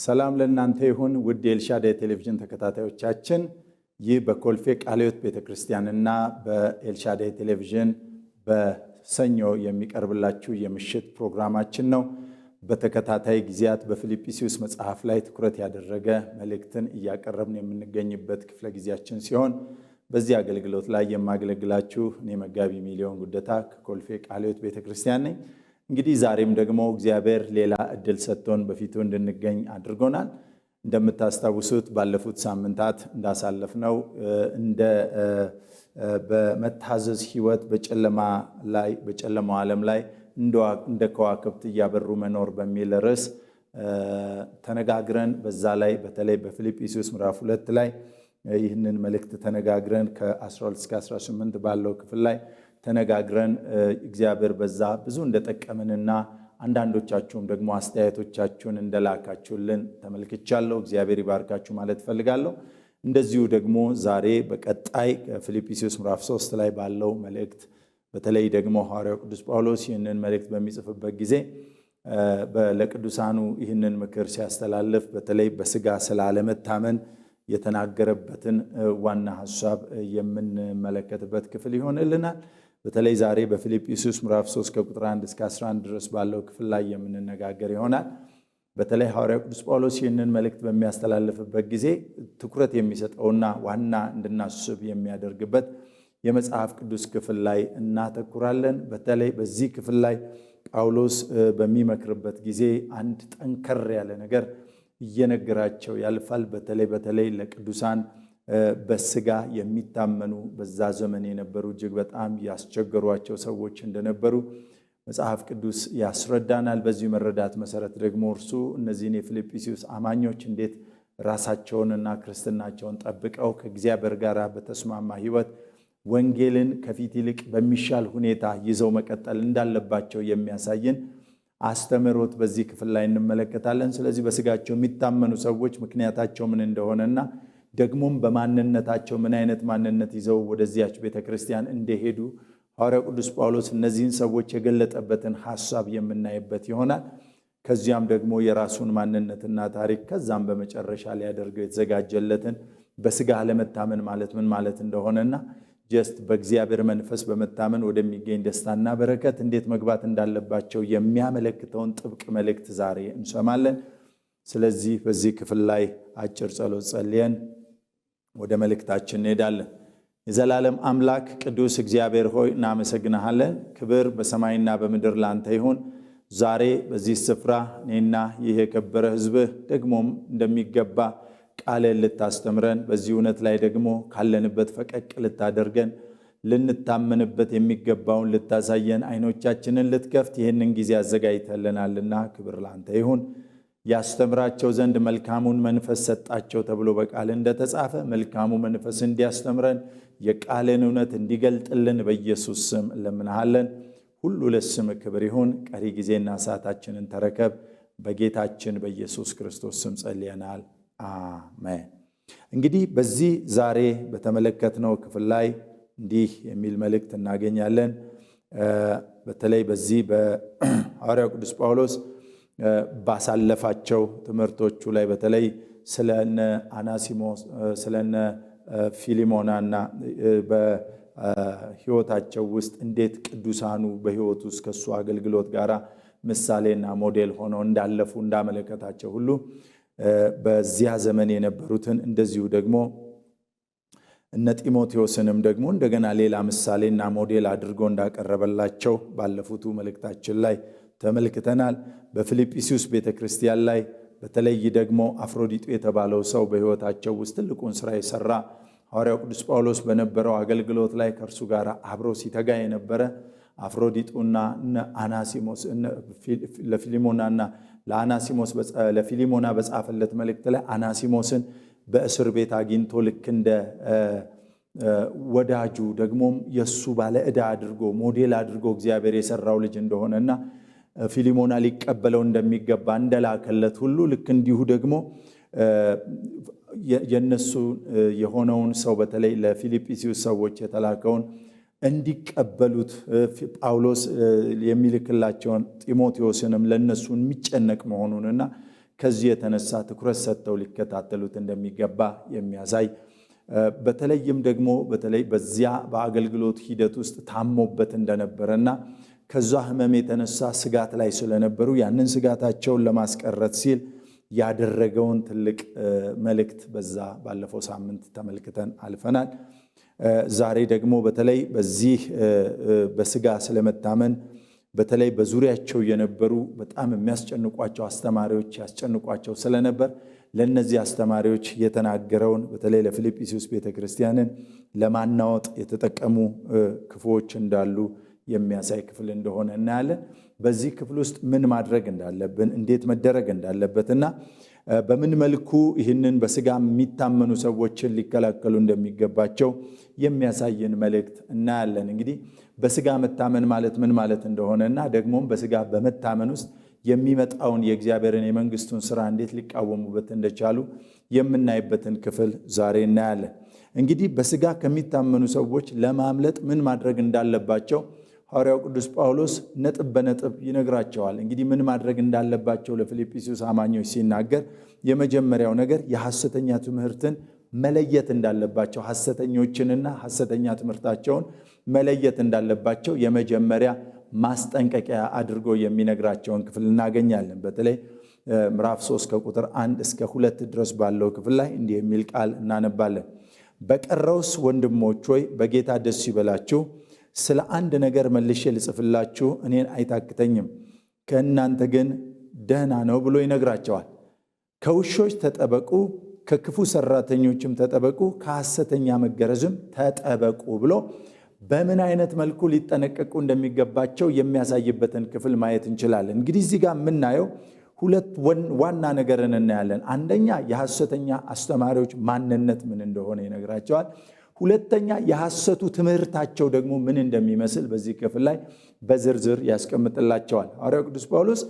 ሰላም ለእናንተ ይሁን ውድ የኤልሻዳይ ቴሌቪዥን ተከታታዮቻችን። ይህ በኮልፌ ቃለ ሕይወት ቤተክርስቲያንና በኤልሻዳይ ቴሌቪዥን በሰኞ የሚቀርብላችሁ የምሽት ፕሮግራማችን ነው። በተከታታይ ጊዜያት በፊልጵስዩስ መጽሐፍ ላይ ትኩረት ያደረገ መልእክትን እያቀረብን የምንገኝበት ክፍለ ጊዜያችን ሲሆን በዚህ አገልግሎት ላይ የማገለግላችሁ እኔ መጋቢ ሚሊዮን ጉደታ ከኮልፌ ቃለ ሕይወት ቤተክርስቲያን ነኝ። እንግዲህ ዛሬም ደግሞ እግዚአብሔር ሌላ እድል ሰጥቶን በፊቱ እንድንገኝ አድርጎናል። እንደምታስታውሱት ባለፉት ሳምንታት እንዳሳለፍነው በመታዘዝ ህይወት በጨለማው ዓለም ላይ እንደ ከዋክብት እያበሩ መኖር በሚል ርዕስ ተነጋግረን በዛ ላይ በተለይ በፊልጵስዩስ ምዕራፍ 2 ላይ ይህንን መልእክት ተነጋግረን ከ12 እስከ 18 ባለው ክፍል ላይ ተነጋግረን እግዚአብሔር በዛ ብዙ እንደጠቀመንና አንዳንዶቻችሁም ደግሞ አስተያየቶቻችሁን እንደላካችሁልን ተመልክቻለሁ። እግዚአብሔር ይባርካችሁ ማለት ፈልጋለሁ። እንደዚሁ ደግሞ ዛሬ በቀጣይ ፊልጵስዩስ ምዕራፍ 3 ላይ ባለው መልእክት በተለይ ደግሞ ሐዋርያው ቅዱስ ጳውሎስ ይህንን መልእክት በሚጽፍበት ጊዜ ለቅዱሳኑ ይህንን ምክር ሲያስተላልፍ በተለይ በስጋ ስላለመታመን የተናገረበትን ዋና ሐሳብ የምንመለከትበት ክፍል ይሆንልናል። በተለይ ዛሬ በፊልጵስዩስ ምዕራፍ 3 ከቁጥር 1 እስከ 11 ድረስ ባለው ክፍል ላይ የምንነጋገር ይሆናል። በተለይ ሐዋርያው ቅዱስ ጳውሎስ ይህንን መልእክት በሚያስተላልፍበት ጊዜ ትኩረት የሚሰጠውና ዋና እንድናስብ የሚያደርግበት የመጽሐፍ ቅዱስ ክፍል ላይ እናተኩራለን። በተለይ በዚህ ክፍል ላይ ጳውሎስ በሚመክርበት ጊዜ አንድ ጠንከር ያለ ነገር እየነገራቸው ያልፋል። በተለይ ለቅዱሳን በስጋ የሚታመኑ በዛ ዘመን የነበሩ እጅግ በጣም ያስቸገሯቸው ሰዎች እንደነበሩ መጽሐፍ ቅዱስ ያስረዳናል። በዚህ መረዳት መሰረት ደግሞ እርሱ እነዚህን የፊልጵስዩስ አማኞች እንዴት ራሳቸውንና ክርስትናቸውን ጠብቀው ከእግዚአብሔር ጋር በተስማማ ሕይወት ወንጌልን ከፊት ይልቅ በሚሻል ሁኔታ ይዘው መቀጠል እንዳለባቸው የሚያሳየን አስተምህሮት በዚህ ክፍል ላይ እንመለከታለን። ስለዚህ በስጋቸው የሚታመኑ ሰዎች ምክንያታቸው ምን እንደሆነና ደግሞም በማንነታቸው ምን አይነት ማንነት ይዘው ወደዚያች ቤተክርስቲያን እንደሄዱ ሐዋርያው ቅዱስ ጳውሎስ እነዚህን ሰዎች የገለጠበትን ሐሳብ የምናይበት ይሆናል። ከዚያም ደግሞ የራሱን ማንነትና ታሪክ ከዛም በመጨረሻ ሊያደርገው የተዘጋጀለትን በስጋ አለመታመን ማለት ምን ማለት እንደሆነና በእግዚአብሔር መንፈስ በመታመን ወደሚገኝ ደስታና በረከት እንዴት መግባት እንዳለባቸው የሚያመለክተውን ጥብቅ መልእክት ዛሬ እንሰማለን። ስለዚህ በዚህ ክፍል ላይ አጭር ጸሎት ጸልየን ወደ መልእክታችን እንሄዳለን። የዘላለም አምላክ ቅዱስ እግዚአብሔር ሆይ እናመሰግንሃለን። ክብር በሰማይና በምድር ላንተ ይሁን። ዛሬ በዚህ ስፍራ እኔና ይህ የከበረ ሕዝብህ ደግሞም እንደሚገባ ቃልን ልታስተምረን በዚህ እውነት ላይ ደግሞ ካለንበት ፈቀቅ ልታደርገን ልንታመንበት የሚገባውን ልታሳየን አይኖቻችንን ልትከፍት ይህንን ጊዜ አዘጋጅተልናልና ክብር ላንተ ይሁን። ያስተምራቸው ዘንድ መልካሙን መንፈስ ሰጣቸው ተብሎ በቃል እንደተጻፈ መልካሙ መንፈስ እንዲያስተምረን የቃልን እውነት እንዲገልጥልን በኢየሱስ ስም እንለምንሃለን። ሁሉ ለስም ክብር ይሁን። ቀሪ ጊዜና ሰዓታችንን ተረከብ። በጌታችን በኢየሱስ ክርስቶስ ስም ጸልየናል። አሜን። እንግዲህ በዚህ ዛሬ በተመለከትነው ክፍል ላይ እንዲህ የሚል መልእክት እናገኛለን። በተለይ በዚህ በሐዋርያው ቅዱስ ጳውሎስ ባሳለፋቸው ትምህርቶቹ ላይ በተለይ ስለነ አናሲሞስ ስለነ ፊሊሞናና በሕይወታቸው ውስጥ እንዴት ቅዱሳኑ በሕይወቱ ውስጥ ከሱ አገልግሎት ጋራ ምሳሌና ሞዴል ሆነው እንዳለፉ እንዳመለከታቸው ሁሉ በዚያ ዘመን የነበሩትን እንደዚሁ ደግሞ እነ ጢሞቴዎስንም ደግሞ እንደገና ሌላ ምሳሌና ሞዴል አድርጎ እንዳቀረበላቸው ባለፉት መልእክታችን ላይ ተመልክተናል። በፊልጵስዩስ ቤተክርስቲያን ላይ በተለይ ደግሞ አፍሮዲጡ የተባለው ሰው በሕይወታቸው ውስጥ ትልቁን ስራ የሰራ ሐዋርያው ቅዱስ ጳውሎስ በነበረው አገልግሎት ላይ ከእርሱ ጋር አብሮ ሲተጋ የነበረ አፍሮዲጡና አናሲሞስ ለፊሊሞናና ለፊሊሞና በጻፈለት መልእክት ላይ አናሲሞስን በእስር ቤት አግኝቶ ልክ እንደ ወዳጁ ደግሞም የሱ ባለ ዕዳ አድርጎ ሞዴል አድርጎ እግዚአብሔር የሰራው ልጅ እንደሆነና ፊሊሞና ሊቀበለው እንደሚገባ እንደላከለት ሁሉ ልክ እንዲሁ ደግሞ የነሱ የሆነውን ሰው በተለይ ለፊልጵስዩስ ሰዎች የተላከውን እንዲቀበሉት ጳውሎስ የሚልክላቸውን ጢሞቴዎስንም ለነሱ የሚጨነቅ መሆኑንና ከዚህ የተነሳ ትኩረት ሰጥተው ሊከታተሉት እንደሚገባ የሚያሳይ በተለይም ደግሞ በተለይ በዚያ በአገልግሎት ሂደት ውስጥ ታሞበት እንደነበረና ከዛ ህመም የተነሳ ስጋት ላይ ስለነበሩ ያንን ስጋታቸውን ለማስቀረት ሲል ያደረገውን ትልቅ መልእክት በዛ ባለፈው ሳምንት ተመልክተን አልፈናል። ዛሬ ደግሞ በተለይ በዚህ በስጋ ስለመታመን በተለይ በዙሪያቸው የነበሩ በጣም የሚያስጨንቋቸው አስተማሪዎች ያስጨንቋቸው ስለነበር ለነዚህ አስተማሪዎች የተናገረውን በተለይ ለፊልጵስዩስ ቤተክርስቲያንን ለማናወጥ የተጠቀሙ ክፉዎች እንዳሉ የሚያሳይ ክፍል እንደሆነ እናያለን። በዚህ ክፍል ውስጥ ምን ማድረግ እንዳለብን እንዴት መደረግ እንዳለበትና በምን መልኩ ይህንን በስጋ የሚታመኑ ሰዎችን ሊከላከሉ እንደሚገባቸው የሚያሳየን መልእክት እናያለን። እንግዲህ በስጋ መታመን ማለት ምን ማለት እንደሆነና ደግሞም በስጋ በመታመን ውስጥ የሚመጣውን የእግዚአብሔርን የመንግስቱን ስራ እንዴት ሊቃወሙበት እንደቻሉ የምናይበትን ክፍል ዛሬ እናያለን። እንግዲህ በስጋ ከሚታመኑ ሰዎች ለማምለጥ ምን ማድረግ እንዳለባቸው ሐዋርያው ቅዱስ ጳውሎስ ነጥብ በነጥብ ይነግራቸዋል። እንግዲህ ምን ማድረግ እንዳለባቸው ለፊልጵስዩስ አማኞች ሲናገር የመጀመሪያው ነገር የሐሰተኛ ትምህርትን መለየት እንዳለባቸው፣ ሐሰተኞችንና ሐሰተኛ ትምህርታቸውን መለየት እንዳለባቸው የመጀመሪያ ማስጠንቀቂያ አድርጎ የሚነግራቸውን ክፍል እናገኛለን። በተለይ ምዕራፍ 3 ከቁጥር 1 እስከ 2 ድረስ ባለው ክፍል ላይ እንዲህ የሚል ቃል እናነባለን። በቀረውስ ወንድሞች ሆይ በጌታ ደስ ይበላችሁ፣ ስለ አንድ ነገር መልሼ ልጽፍላችሁ እኔን አይታክተኝም፣ ከእናንተ ግን ደህና ነው ብሎ ይነግራቸዋል። ከውሾች ተጠበቁ፣ ከክፉ ሰራተኞችም ተጠበቁ፣ ከሐሰተኛ መገረዝም ተጠበቁ ብሎ በምን አይነት መልኩ ሊጠነቀቁ እንደሚገባቸው የሚያሳይበትን ክፍል ማየት እንችላለን። እንግዲህ እዚህ ጋር የምናየው ሁለት ዋና ነገርን እናያለን። አንደኛ የሐሰተኛ አስተማሪዎች ማንነት ምን እንደሆነ ይነግራቸዋል። ሁለተኛ የሐሰቱ ትምህርታቸው ደግሞ ምን እንደሚመስል በዚህ ክፍል ላይ በዝርዝር ያስቀምጥላቸዋል። ሐዋርያው ቅዱስ ጳውሎስ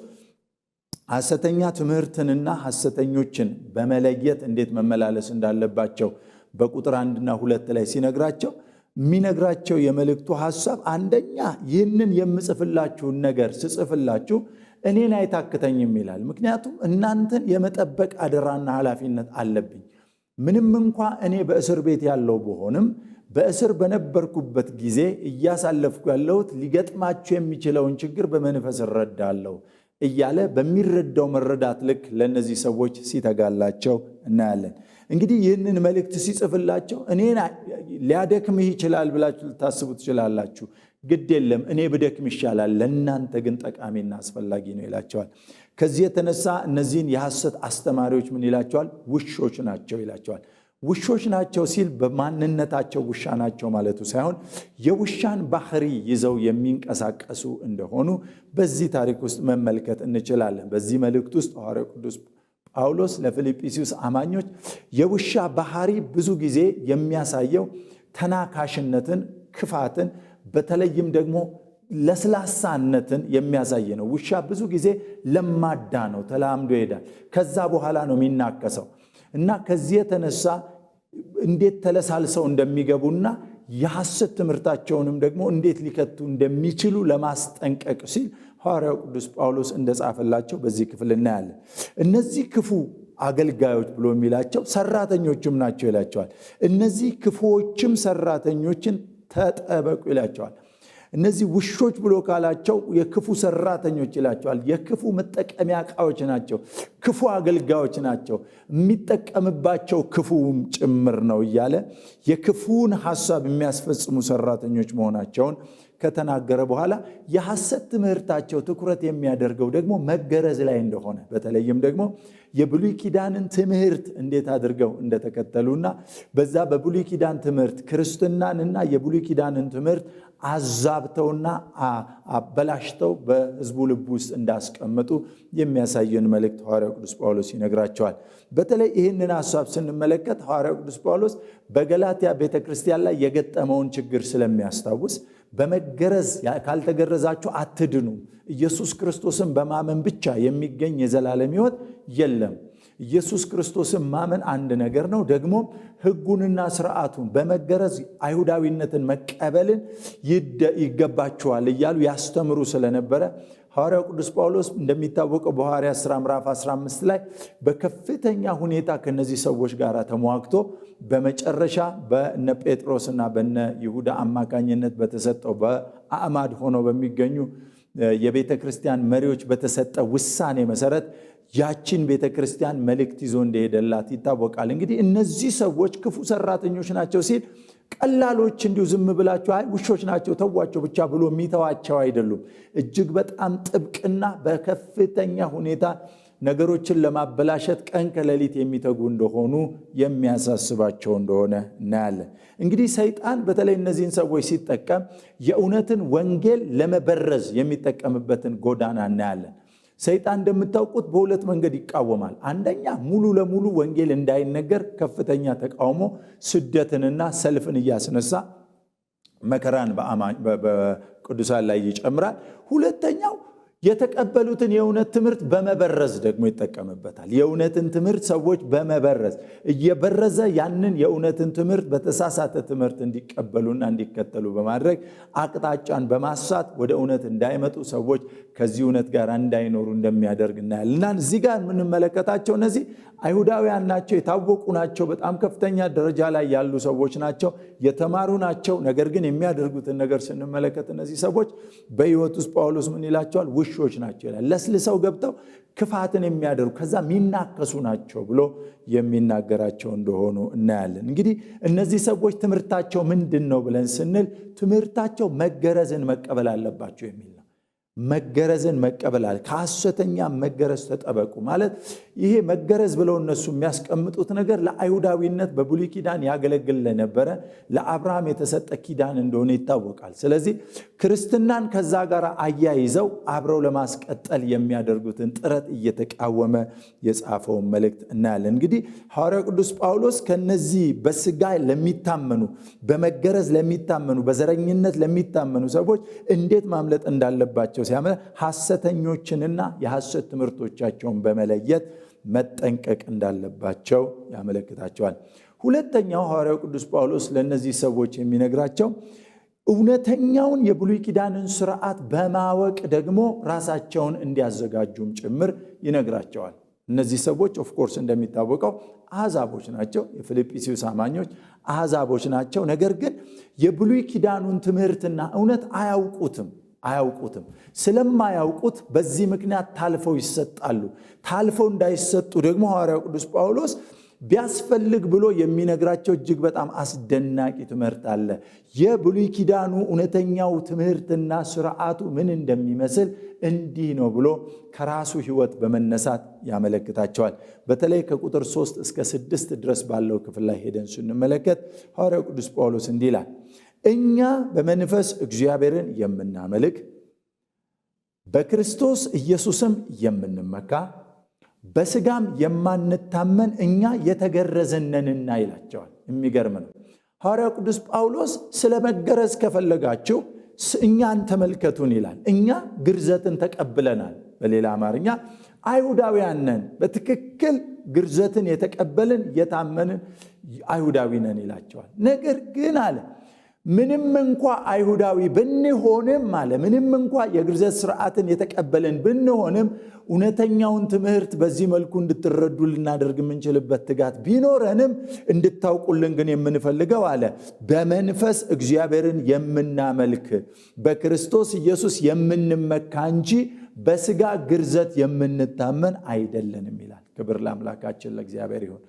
ሐሰተኛ ትምህርትንና ሐሰተኞችን በመለየት እንዴት መመላለስ እንዳለባቸው በቁጥር 1 እና 2 ላይ ሲነግራቸው የሚነግራቸው የመልእክቱ ሐሳብ አንደኛ ይህንን የምጽፍላችሁን ነገር ስጽፍላችሁ እኔን አይታክተኝም ይላል። ምክንያቱም እናንተን የመጠበቅ አደራና ኃላፊነት አለብኝ። ምንም እንኳ እኔ በእስር ቤት ያለው ብሆንም በእስር በነበርኩበት ጊዜ እያሳለፍኩ ያለሁት ሊገጥማችሁ የሚችለውን ችግር በመንፈስ እረዳለሁ እያለ በሚረዳው መረዳት ልክ ለእነዚህ ሰዎች ሲተጋላቸው እናያለን። እንግዲህ ይህንን መልእክት ሲጽፍላቸው እኔን ሊያደክምህ ይችላል ብላችሁ ልታስቡ ትችላላችሁ። ግድ የለም እኔ ብደክም ይሻላል፣ ለእናንተ ግን ጠቃሚና አስፈላጊ ነው ይላቸዋል። ከዚህ የተነሳ እነዚህን የሐሰት አስተማሪዎች ምን ይላቸዋል? ውሾች ናቸው ይላቸዋል። ውሾች ናቸው ሲል በማንነታቸው ውሻ ናቸው ማለቱ ሳይሆን የውሻን ባህሪ ይዘው የሚንቀሳቀሱ እንደሆኑ በዚህ ታሪክ ውስጥ መመልከት እንችላለን። በዚህ መልእክት ውስጥ ሐዋርያው ቅዱስ ጳውሎስ ለፊልጵስዩስ አማኞች የውሻ ባህሪ ብዙ ጊዜ የሚያሳየው ተናካሽነትን፣ ክፋትን፣ በተለይም ደግሞ ለስላሳነትን የሚያሳይ ነው። ውሻ ብዙ ጊዜ ለማዳ ነው፣ ተላምዶ ይሄዳል። ከዛ በኋላ ነው የሚናከሰው እና ከዚህ የተነሳ እንዴት ተለሳልሰው እንደሚገቡና የሐሰት ትምህርታቸውንም ደግሞ እንዴት ሊከቱ እንደሚችሉ ለማስጠንቀቅ ሲል ሐዋርያው ቅዱስ ጳውሎስ እንደጻፈላቸው በዚህ ክፍል እናያለን። እነዚህ ክፉ አገልጋዮች ብሎ የሚላቸው ሰራተኞችም ናቸው ይላቸዋል። እነዚህ ክፉዎችም ሰራተኞችን ተጠበቁ ይላቸዋል። እነዚህ ውሾች ብሎ ካላቸው የክፉ ሰራተኞች ይላቸዋል። የክፉ መጠቀሚያ ዕቃዎች ናቸው፣ ክፉ አገልጋዮች ናቸው፣ የሚጠቀምባቸው ክፉም ጭምር ነው እያለ የክፉን ሐሳብ የሚያስፈጽሙ ሰራተኞች መሆናቸውን ከተናገረ በኋላ የሐሰት ትምህርታቸው ትኩረት የሚያደርገው ደግሞ መገረዝ ላይ እንደሆነ በተለይም ደግሞ የብሉይ ኪዳንን ትምህርት እንዴት አድርገው እንደተከተሉና በዛ በብሉይ ኪዳን ትምህርት ክርስትናንና የብሉይ ኪዳንን ትምህርት አዛብተውና አበላሽተው በሕዝቡ ልብ ውስጥ እንዳስቀመጡ የሚያሳየን መልእክት ሐዋርያው ቅዱስ ጳውሎስ ይነግራቸዋል። በተለይ ይህንን ሐሳብ ስንመለከት ሐዋርያው ቅዱስ ጳውሎስ በገላትያ ቤተክርስቲያን ላይ የገጠመውን ችግር ስለሚያስታውስ በመገረዝ ካልተገረዛችሁ አትድኑ፣ ኢየሱስ ክርስቶስን በማመን ብቻ የሚገኝ የዘላለም ሕይወት የለም፣ ኢየሱስ ክርስቶስን ማመን አንድ ነገር ነው። ደግሞ ሕጉንና ስርዓቱን በመገረዝ አይሁዳዊነትን መቀበልን ይገባቸዋል እያሉ ያስተምሩ ስለነበረ ሐዋርያው ቅዱስ ጳውሎስ እንደሚታወቀው በሐዋርያት ሥራ ምዕራፍ 15 ላይ በከፍተኛ ሁኔታ ከነዚህ ሰዎች ጋር ተሟግቶ በመጨረሻ በነ ጴጥሮስና በነ ይሁዳ አማካኝነት በተሰጠው በአዕማድ ሆነው በሚገኙ የቤተ ክርስቲያን መሪዎች በተሰጠ ውሳኔ መሰረት ያችን ቤተ ክርስቲያን መልእክት ይዞ እንደሄደላት ይታወቃል። እንግዲህ እነዚህ ሰዎች ክፉ ሰራተኞች ናቸው ሲል ቀላሎች እንዲሁ ዝም ብላቸው አይ ውሾች ናቸው ተዋቸው ብቻ ብሎ የሚተዋቸው አይደሉም። እጅግ በጣም ጥብቅና በከፍተኛ ሁኔታ ነገሮችን ለማበላሸት ቀን ከሌሊት የሚተጉ እንደሆኑ የሚያሳስባቸው እንደሆነ እናያለን። እንግዲህ ሰይጣን በተለይ እነዚህን ሰዎች ሲጠቀም የእውነትን ወንጌል ለመበረዝ የሚጠቀምበትን ጎዳና እናያለን። ሰይጣን እንደምታውቁት በሁለት መንገድ ይቃወማል። አንደኛ ሙሉ ለሙሉ ወንጌል እንዳይነገር ከፍተኛ ተቃውሞ፣ ስደትንና ሰልፍን እያስነሳ መከራን በቅዱሳን ላይ ይጨምራል። ሁለተኛው የተቀበሉትን የእውነት ትምህርት በመበረዝ ደግሞ ይጠቀምበታል። የእውነትን ትምህርት ሰዎች በመበረዝ እየበረዘ ያንን የእውነትን ትምህርት በተሳሳተ ትምህርት እንዲቀበሉና እንዲከተሉ በማድረግ አቅጣጫን በማሳት ወደ እውነት እንዳይመጡ ሰዎች ከዚህ እውነት ጋር እንዳይኖሩ እንደሚያደርግ እናያለን። እና እዚህ ጋር የምንመለከታቸው እነዚህ አይሁዳውያን ናቸው፣ የታወቁ ናቸው፣ በጣም ከፍተኛ ደረጃ ላይ ያሉ ሰዎች ናቸው፣ የተማሩ ናቸው። ነገር ግን የሚያደርጉትን ነገር ስንመለከት እነዚህ ሰዎች በሕይወት ውስጥ ጳውሎስ ምን ይላቸዋል? ውሾች ናቸው ይላል። ለስልሰው ገብተው ክፋትን የሚያደርጉ ከዛ የሚናከሱ ናቸው ብሎ የሚናገራቸው እንደሆኑ እናያለን። እንግዲህ እነዚህ ሰዎች ትምህርታቸው ምንድን ነው ብለን ስንል ትምህርታቸው መገረዝን መቀበል አለባቸው የሚል ነው። መገረዝን መቀበል አለ። ከሐሰተኛ መገረዝ ተጠበቁ ማለት ይሄ መገረዝ ብለው እነሱ የሚያስቀምጡት ነገር ለአይሁዳዊነት በብሉይ ኪዳን ያገለግል ለነበረ ለአብርሃም የተሰጠ ኪዳን እንደሆነ ይታወቃል። ስለዚህ ክርስትናን ከዛ ጋር አያይዘው አብረው ለማስቀጠል የሚያደርጉትን ጥረት እየተቃወመ የጻፈውን መልእክት እናያለን። እንግዲህ ሐዋርያው ቅዱስ ጳውሎስ ከነዚህ በስጋ ለሚታመኑ፣ በመገረዝ ለሚታመኑ፣ በዘረኝነት ለሚታመኑ ሰዎች እንዴት ማምለጥ እንዳለባቸው ሲያመ ሐሰተኞችንና የሐሰት ትምህርቶቻቸውን በመለየት መጠንቀቅ እንዳለባቸው ያመለክታቸዋል። ሁለተኛው ሐዋርያው ቅዱስ ጳውሎስ ለነዚህ ሰዎች የሚነግራቸው እውነተኛውን የብሉይ ኪዳንን ስርዓት በማወቅ ደግሞ ራሳቸውን እንዲያዘጋጁም ጭምር ይነግራቸዋል። እነዚህ ሰዎች ኦፍ ኮርስ እንደሚታወቀው አሕዛቦች ናቸው። የፊልጵስዩስ አማኞች አሕዛቦች ናቸው። ነገር ግን የብሉይ ኪዳኑን ትምህርትና እውነት አያውቁትም። ስለማያውቁት በዚህ ምክንያት ታልፈው ይሰጣሉ። ታልፈው እንዳይሰጡ ደግሞ ሐዋርያው ቅዱስ ጳውሎስ ቢያስፈልግ ብሎ የሚነግራቸው እጅግ በጣም አስደናቂ ትምህርት አለ። የብሉይ ኪዳኑ እውነተኛው ትምህርትና ስርዓቱ ምን እንደሚመስል እንዲህ ነው ብሎ ከራሱ ሕይወት በመነሳት ያመለክታቸዋል። በተለይ ከቁጥር 3 እስከ 6 ድረስ ባለው ክፍል ላይ ሄደን ስንመለከት ሐዋርያው ቅዱስ ጳውሎስ እንዲህ ይላል። እኛ በመንፈስ እግዚአብሔርን የምናመልክ በክርስቶስ ኢየሱስም የምንመካ በስጋም የማንታመን እኛ የተገረዝነንና ይላቸዋል። የሚገርም ነው። ሐዋርያው ቅዱስ ጳውሎስ ስለ መገረዝ ከፈለጋችሁ እኛን ተመልከቱን ይላል። እኛ ግርዘትን ተቀብለናል። በሌላ አማርኛ አይሁዳውያን ነን። በትክክል ግርዘትን የተቀበልን የታመንን አይሁዳዊ ነን ይላቸዋል። ነገር ግን አለ ምንም እንኳ አይሁዳዊ ብንሆንም አለ ምንም እንኳ የግርዘት ስርዓትን የተቀበልን ብንሆንም እውነተኛውን ትምህርት በዚህ መልኩ እንድትረዱ ልናደርግ የምንችልበት ትጋት ቢኖረንም እንድታውቁልን ግን የምንፈልገው አለ በመንፈስ እግዚአብሔርን የምናመልክ በክርስቶስ ኢየሱስ የምንመካ እንጂ በስጋ ግርዘት የምንታመን አይደለንም ይላል። ክብር ለአምላካችን ለእግዚአብሔር ይሁን።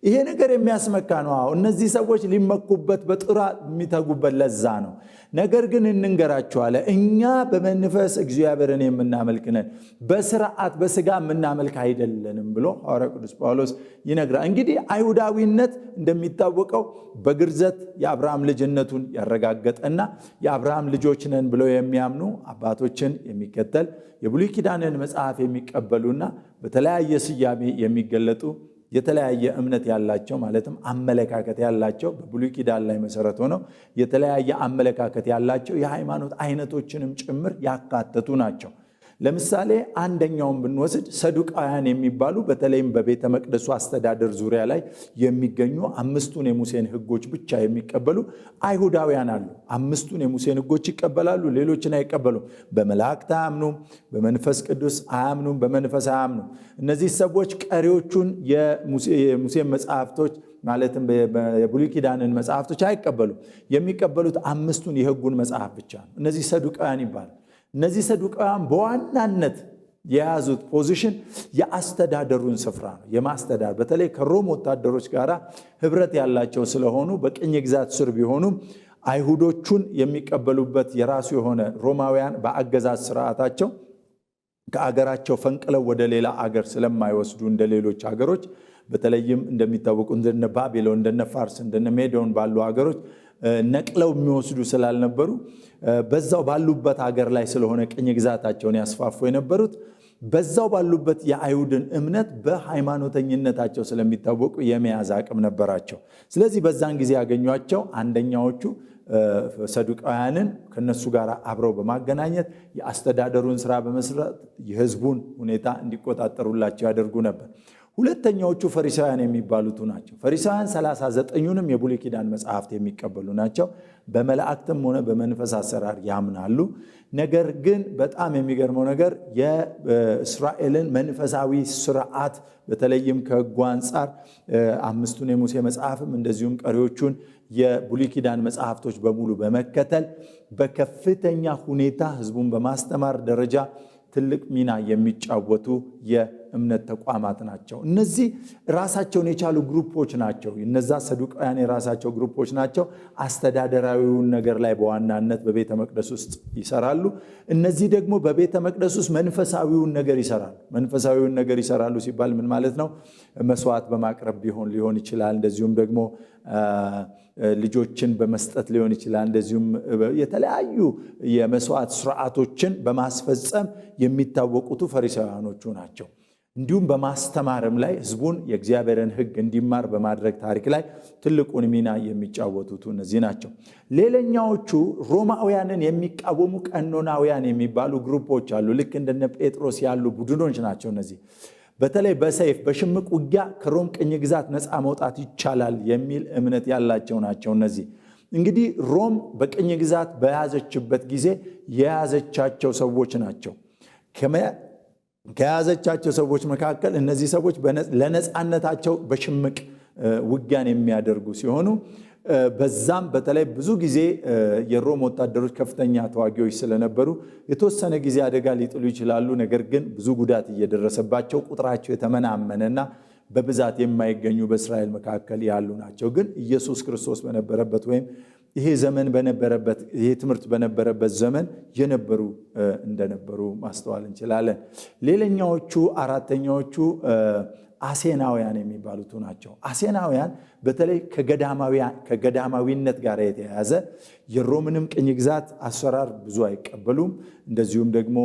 ይሄ ነገር የሚያስመካ ነው። እነዚህ ሰዎች ሊመኩበት በጥራ የሚተጉበት ለዛ ነው። ነገር ግን እንንገራቸዋለ እኛ በመንፈስ እግዚአብሔርን የምናመልክ ነን፣ በስርዓት በስጋ የምናመልክ አይደለንም ብሎ ሐዋርያው ቅዱስ ጳውሎስ ይነግራል። እንግዲህ አይሁዳዊነት እንደሚታወቀው በግርዘት የአብርሃም ልጅነቱን ያረጋገጠና የአብርሃም ልጆች ነን ብለው የሚያምኑ አባቶችን የሚከተል የብሉይ ኪዳንን መጽሐፍ የሚቀበሉና በተለያየ ስያሜ የሚገለጡ የተለያየ እምነት ያላቸው ማለትም አመለካከት ያላቸው በብሉይ ኪዳን ላይ መሰረት ሆነው የተለያየ አመለካከት ያላቸው የሃይማኖት አይነቶችንም ጭምር ያካተቱ ናቸው። ለምሳሌ አንደኛውን ብንወስድ ሰዱቃውያን የሚባሉ በተለይም በቤተ መቅደሱ አስተዳደር ዙሪያ ላይ የሚገኙ 5ቱን የሙሴን ሕጎች ብቻ የሚቀበሉ አይሁዳውያን አሉ። 5ቱን የሙሴን ሕጎች ይቀበላሉ፣ ሌሎችን አይቀበሉም። በመላእክት አያምኑም፣ በመንፈስ ቅዱስ አያምኑም፣ በመንፈስ አያምኑም። እነዚህ ሰዎች ቀሪዎቹን የሙሴን መጽሐፍቶች ማለትም የብሉይ ኪዳንን መጽሐፍቶች አይቀበሉም። የሚቀበሉት 5ቱን የሕጉን መጽሐፍ ብቻ ነው። እነዚህ ሰዱቃውያን ይባላል። እነዚህ ሰዱቃውያን በዋናነት የያዙት ፖዚሽን የአስተዳደሩን ስፍራ ነው። የማስተዳደር በተለይ ከሮም ወታደሮች ጋር ህብረት ያላቸው ስለሆኑ በቅኝ ግዛት ስር ቢሆኑም አይሁዶቹን የሚቀበሉበት የራሱ የሆነ ሮማውያን በአገዛዝ ስርዓታቸው ከአገራቸው ፈንቅለው ወደ ሌላ አገር ስለማይወስዱ እንደ ሌሎች አገሮች በተለይም እንደሚታወቁ እንደነ ባቢሎን፣ እንደነ ፋርስ፣ እንደነ ሜዶን ባሉ አገሮች ነቅለው የሚወስዱ ስላልነበሩ በዛው ባሉበት ሀገር ላይ ስለሆነ ቅኝ ግዛታቸውን ያስፋፉ የነበሩት በዛው ባሉበት የአይሁድን እምነት በሃይማኖተኝነታቸው ስለሚታወቁ የመያዝ አቅም ነበራቸው። ስለዚህ በዛን ጊዜ ያገኟቸው አንደኛዎቹ ሰዱቃውያንን ከነሱ ጋር አብረው በማገናኘት የአስተዳደሩን ስራ በመስራት የህዝቡን ሁኔታ እንዲቆጣጠሩላቸው ያደርጉ ነበር። ሁለተኛዎቹ ፈሪሳውያን የሚባሉት ናቸው። ፈሪሳውያን 39ኙንም የብሉይ ኪዳን መጽሐፍት የሚቀበሉ ናቸው። በመላእክትም ሆነ በመንፈስ አሰራር ያምናሉ። ነገር ግን በጣም የሚገርመው ነገር የእስራኤልን መንፈሳዊ ስርዓት በተለይም ከሕጉ አንጻር 5ቱን የሙሴ መጽሐፍም እንደዚሁም ቀሪዎቹን የብሉይ ኪዳን መጽሐፍቶች በሙሉ በመከተል በከፍተኛ ሁኔታ ህዝቡን በማስተማር ደረጃ ትልቅ ሚና የሚጫወቱ የእምነት ተቋማት ናቸው። እነዚህ ራሳቸውን የቻሉ ግሩፖች ናቸው። እነዛ ሰዱቃውያን የራሳቸው ግሩፖች ናቸው። አስተዳደራዊውን ነገር ላይ በዋናነት በቤተ መቅደስ ውስጥ ይሰራሉ። እነዚህ ደግሞ በቤተ መቅደስ ውስጥ መንፈሳዊውን ነገር ይሰራሉ። መንፈሳዊውን ነገር ይሰራሉ ሲባል ምን ማለት ነው? መስዋዕት በማቅረብ ሊሆን ይችላል። እንደዚሁም ደግሞ ልጆችን በመስጠት ሊሆን ይችላል። እንደዚሁም የተለያዩ የመስዋዕት ስርዓቶችን በማስፈጸም የሚታወቁት ፈሪሳውያኖቹ ናቸው። እንዲሁም በማስተማርም ላይ ህዝቡን የእግዚአብሔርን ሕግ እንዲማር በማድረግ ታሪክ ላይ ትልቁን ሚና የሚጫወቱት እነዚህ ናቸው። ሌላኛዎቹ ሮማውያንን የሚቃወሙ ቀኖናውያን የሚባሉ ግሩፖች አሉ። ልክ እንደነ ጴጥሮስ ያሉ ቡድኖች ናቸው። እነዚህ በተለይ በሰይፍ በሽምቅ ውጊያ ከሮም ቅኝ ግዛት ነፃ መውጣት ይቻላል የሚል እምነት ያላቸው ናቸው። እነዚህ እንግዲህ ሮም በቅኝ ግዛት በያዘችበት ጊዜ የያዘቻቸው ሰዎች ናቸው። ከያዘቻቸው ሰዎች መካከል እነዚህ ሰዎች ለነፃነታቸው በሽምቅ ውጊያን የሚያደርጉ ሲሆኑ በዛም በተለይ ብዙ ጊዜ የሮም ወታደሮች ከፍተኛ ተዋጊዎች ስለነበሩ የተወሰነ ጊዜ አደጋ ሊጥሉ ይችላሉ። ነገር ግን ብዙ ጉዳት እየደረሰባቸው ቁጥራቸው የተመናመነና በብዛት የማይገኙ በእስራኤል መካከል ያሉ ናቸው። ግን ኢየሱስ ክርስቶስ በነበረበት ወይም ይሄ ዘመን በነበረበት ይሄ ትምህርት በነበረበት ዘመን የነበሩ እንደነበሩ ማስተዋል እንችላለን። ሌላኛዎቹ አራተኛዎቹ አሴናውያን የሚባሉት ናቸው። አሴናውያን በተለይ ከገዳማዊነት ጋር የተያያዘ የሮምንም ቅኝ ግዛት አሰራር ብዙ አይቀበሉም። እንደዚሁም ደግሞ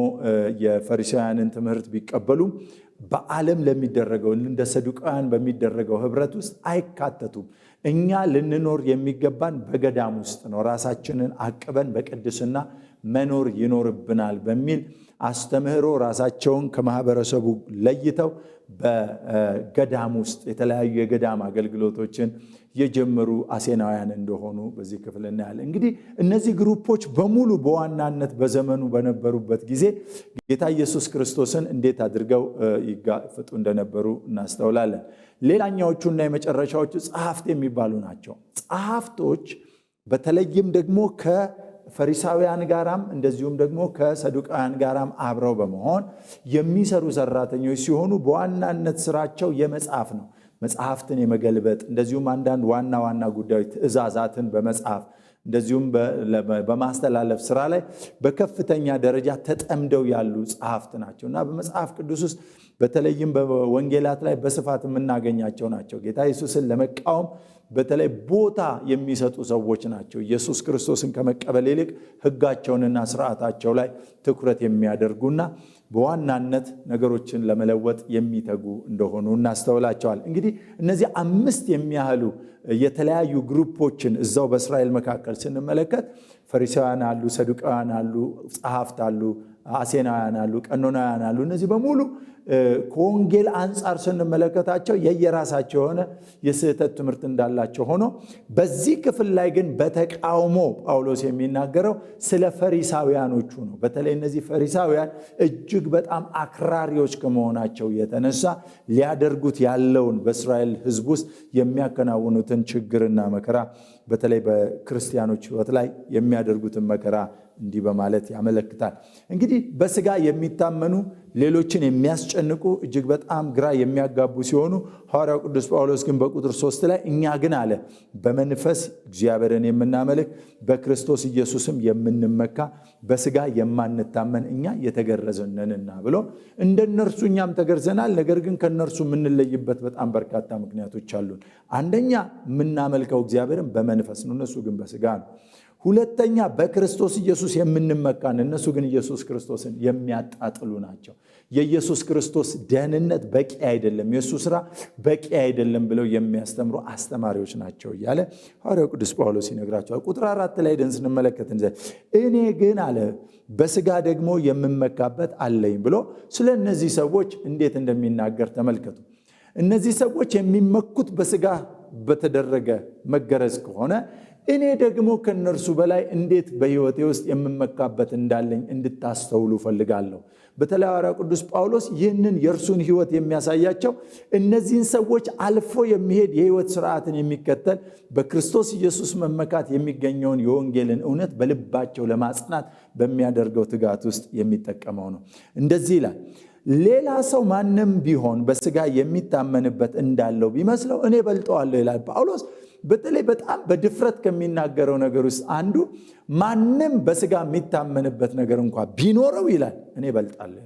የፈሪሳውያንን ትምህርት ቢቀበሉም በዓለም ለሚደረገው እንደ ሰዱቃውያን በሚደረገው ህብረት ውስጥ አይካተቱም። እኛ ልንኖር የሚገባን በገዳም ውስጥ ነው፣ ራሳችንን አቅበን በቅድስና መኖር ይኖርብናል በሚል አስተምህሮ ራሳቸውን ከማህበረሰቡ ለይተው በገዳም ውስጥ የተለያዩ የገዳም አገልግሎቶችን የጀመሩ አሴናውያን እንደሆኑ በዚህ ክፍል እናያለን። እንግዲህ እነዚህ ግሩፖች በሙሉ በዋናነት በዘመኑ በነበሩበት ጊዜ ጌታ ኢየሱስ ክርስቶስን እንዴት አድርገው ይጋፈጡ እንደነበሩ እናስተውላለን። ሌላኛዎቹና የመጨረሻዎቹ ጸሐፍት የሚባሉ ናቸው። ጸሐፍቶች በተለይም ደግሞ ከፈሪሳውያን ጋራም እንደዚሁም ደግሞ ከሰዱቃውያን ጋራም አብረው በመሆን የሚሰሩ ሰራተኞች ሲሆኑ በዋናነት ስራቸው የመጻፍ ነው። መጽሐፍትን የመገልበጥ እንደዚሁም አንዳንድ ዋና ዋና ጉዳዮች ትእዛዛትን በመጻፍ እንደዚሁም በማስተላለፍ ስራ ላይ በከፍተኛ ደረጃ ተጠምደው ያሉ ጸሐፍት ናቸው እና በመጽሐፍ ቅዱስ ውስጥ በተለይም በወንጌላት ላይ በስፋት የምናገኛቸው ናቸው። ጌታ ኢየሱስን ለመቃወም በተለይ ቦታ የሚሰጡ ሰዎች ናቸው። ኢየሱስ ክርስቶስን ከመቀበል ይልቅ ሕጋቸውንና ስርዓታቸው ላይ ትኩረት የሚያደርጉና በዋናነት ነገሮችን ለመለወጥ የሚተጉ እንደሆኑ እናስተውላቸዋል። እንግዲህ እነዚህ 5 የሚያህሉ የተለያዩ ግሩፖችን እዛው በእስራኤል መካከል ስንመለከት ፈሪሳውያን አሉ፣ ሰዱቃውያን አሉ፣ ጸሐፍት አሉ፣ አሴናውያን አሉ፣ ቀኖናውያን አሉ። እነዚህ በሙሉ ከወንጌል አንጻር ስንመለከታቸው የየራሳቸው የሆነ የስህተት ትምህርት እንዳላቸው ሆኖ በዚህ ክፍል ላይ ግን በተቃውሞ ጳውሎስ የሚናገረው ስለ ፈሪሳውያኖቹ ነው። በተለይ እነዚህ ፈሪሳውያን እጅግ በጣም አክራሪዎች ከመሆናቸው የተነሳ ሊያደርጉት ያለውን በእስራኤል ሕዝብ ውስጥ የሚያከናውኑትን ችግርና መከራ በተለይ በክርስቲያኖች ሕይወት ላይ የሚያደርጉትን መከራ እንዲህ በማለት ያመለክታል። እንግዲህ በስጋ የሚታመኑ ሌሎችን የሚያስጨንቁ እጅግ በጣም ግራ የሚያጋቡ ሲሆኑ ሐዋርያው ቅዱስ ጳውሎስ ግን በቁጥር 3 ላይ እኛ ግን አለ በመንፈስ እግዚአብሔርን የምናመልክ በክርስቶስ ኢየሱስም የምንመካ በስጋ የማንታመን እኛ የተገረዝን ነንና ብሎ እንደነርሱ እኛም ተገርዘናል። ነገር ግን ከነርሱ የምንለይበት በጣም በርካታ ምክንያቶች አሉን። አንደኛ የምናመልከው እግዚአብሔርን በመንፈስ ነው፣ እነሱ ግን በስጋ ነው። ሁለተኛ በክርስቶስ ኢየሱስ የምንመካን፣ እነሱ ግን ኢየሱስ ክርስቶስን የሚያጣጥሉ ናቸው። የኢየሱስ ክርስቶስ ደህንነት በቂ አይደለም፣ የእሱ ስራ በቂ አይደለም ብለው የሚያስተምሩ አስተማሪዎች ናቸው እያለ ሐዋርያው ቅዱስ ጳውሎስ ይነግራቸዋል። ቁጥር 4 ላይ ደን ስንመለከት እኔ ግን አለ በስጋ ደግሞ የምመካበት አለኝ ብሎ ስለ እነዚህ ሰዎች እንዴት እንደሚናገር ተመልከቱ። እነዚህ ሰዎች የሚመኩት በስጋ በተደረገ መገረዝ ከሆነ እኔ ደግሞ ከነርሱ በላይ እንዴት በሕይወቴ ውስጥ የምመካበት እንዳለኝ እንድታስተውሉ ፈልጋለሁ። በተለይ ሐዋርያው ቅዱስ ጳውሎስ ይህንን የእርሱን ሕይወት የሚያሳያቸው እነዚህን ሰዎች አልፎ የሚሄድ የሕይወት ስርዓትን የሚከተል በክርስቶስ ኢየሱስ መመካት የሚገኘውን የወንጌልን እውነት በልባቸው ለማጽናት በሚያደርገው ትጋት ውስጥ የሚጠቀመው ነው። እንደዚህ ይላል፣ ሌላ ሰው ማንም ቢሆን በስጋ የሚታመንበት እንዳለው ቢመስለው እኔ በልጠዋለሁ ይላል ጳውሎስ። በተለይ በጣም በድፍረት ከሚናገረው ነገር ውስጥ አንዱ ማንም በስጋ የሚታመንበት ነገር እንኳ ቢኖረው ይላል እኔ በልጣለሁ።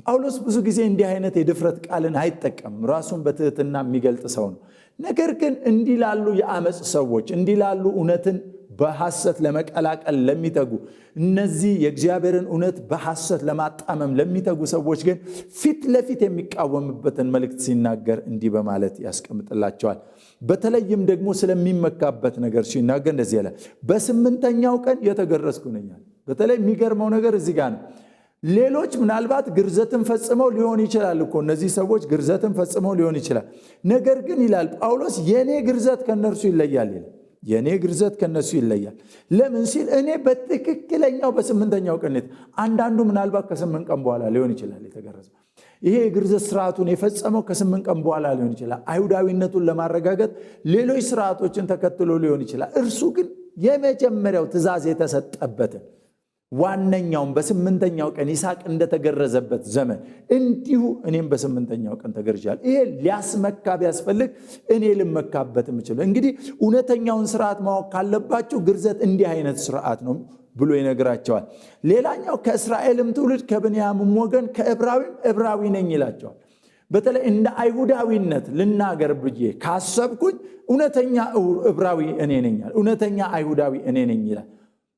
ጳውሎስ ብዙ ጊዜ እንዲህ አይነት የድፍረት ቃልን አይጠቀምም። ራሱን በትህትና የሚገልጥ ሰው ነው። ነገር ግን እንዲህ ላሉ የአመፅ ሰዎች፣ እንዲህ ላሉ እውነትን በሐሰት ለመቀላቀል ለሚተጉ፣ እነዚህ የእግዚአብሔርን እውነት በሐሰት ለማጣመም ለሚተጉ ሰዎች ግን ፊት ለፊት የሚቃወምበትን መልእክት ሲናገር እንዲህ በማለት ያስቀምጥላቸዋል። በተለይም ደግሞ ስለሚመካበት ነገር ሲናገር እንደዚህ ያለ በ8ኛው ቀን የተገረዝኩ ነኝ። በተለይ የሚገርመው ነገር እዚህ ጋር ነው። ሌሎች ምናልባት ግርዘትን ፈጽመው ሊሆን ይችላል እኮ እነዚህ ሰዎች ግርዘትን ፈጽመው ሊሆን ይችላል። ነገር ግን ይላል ጳውሎስ የኔ ግርዘት ከነርሱ ይለያል ይላል። የኔ ግርዘት ከነሱ ይለያል። ለምን ሲል እኔ በትክክለኛው በ8ኛው ቀን አንዳንዱ ምናልባት ከ8 ቀን በኋላ ሊሆን ይችላል የተገረዘው። ይሄ የግርዘት ስርዓቱን የፈጸመው ከ8 ቀን በኋላ ሊሆን ይችላል። አይሁዳዊነቱን ለማረጋገጥ ሌሎች ስርዓቶችን ተከትሎ ሊሆን ይችላል። እርሱ ግን የመጀመሪያው ትእዛዝ የተሰጠበትን ዋነኛውን በ8ኛው ቀን ይስሐቅ እንደተገረዘበት ዘመን እንዲሁ እኔም በ8ኛው ቀን ተገርዣለሁ። ይሄ ሊያስመካ ቢያስፈልግ እኔ ልመካበት የምችለው። እንግዲህ እውነተኛውን ስርዓት ማወቅ ካለባችሁ ግርዘት እንዲህ አይነት ስርዓት ነው ብሎ ይነግራቸዋል። ሌላኛው ከእስራኤልም ትውልድ ከብንያምም ወገን ከዕብራዊም ዕብራዊ ነኝ ይላቸዋል። በተለይ እንደ አይሁዳዊነት ልናገር ብዬ ካሰብኩኝ እውነተኛ ዕብራዊ እኔ ነኝ፣ እውነተኛ አይሁዳዊ እኔ ነኝ ይላል።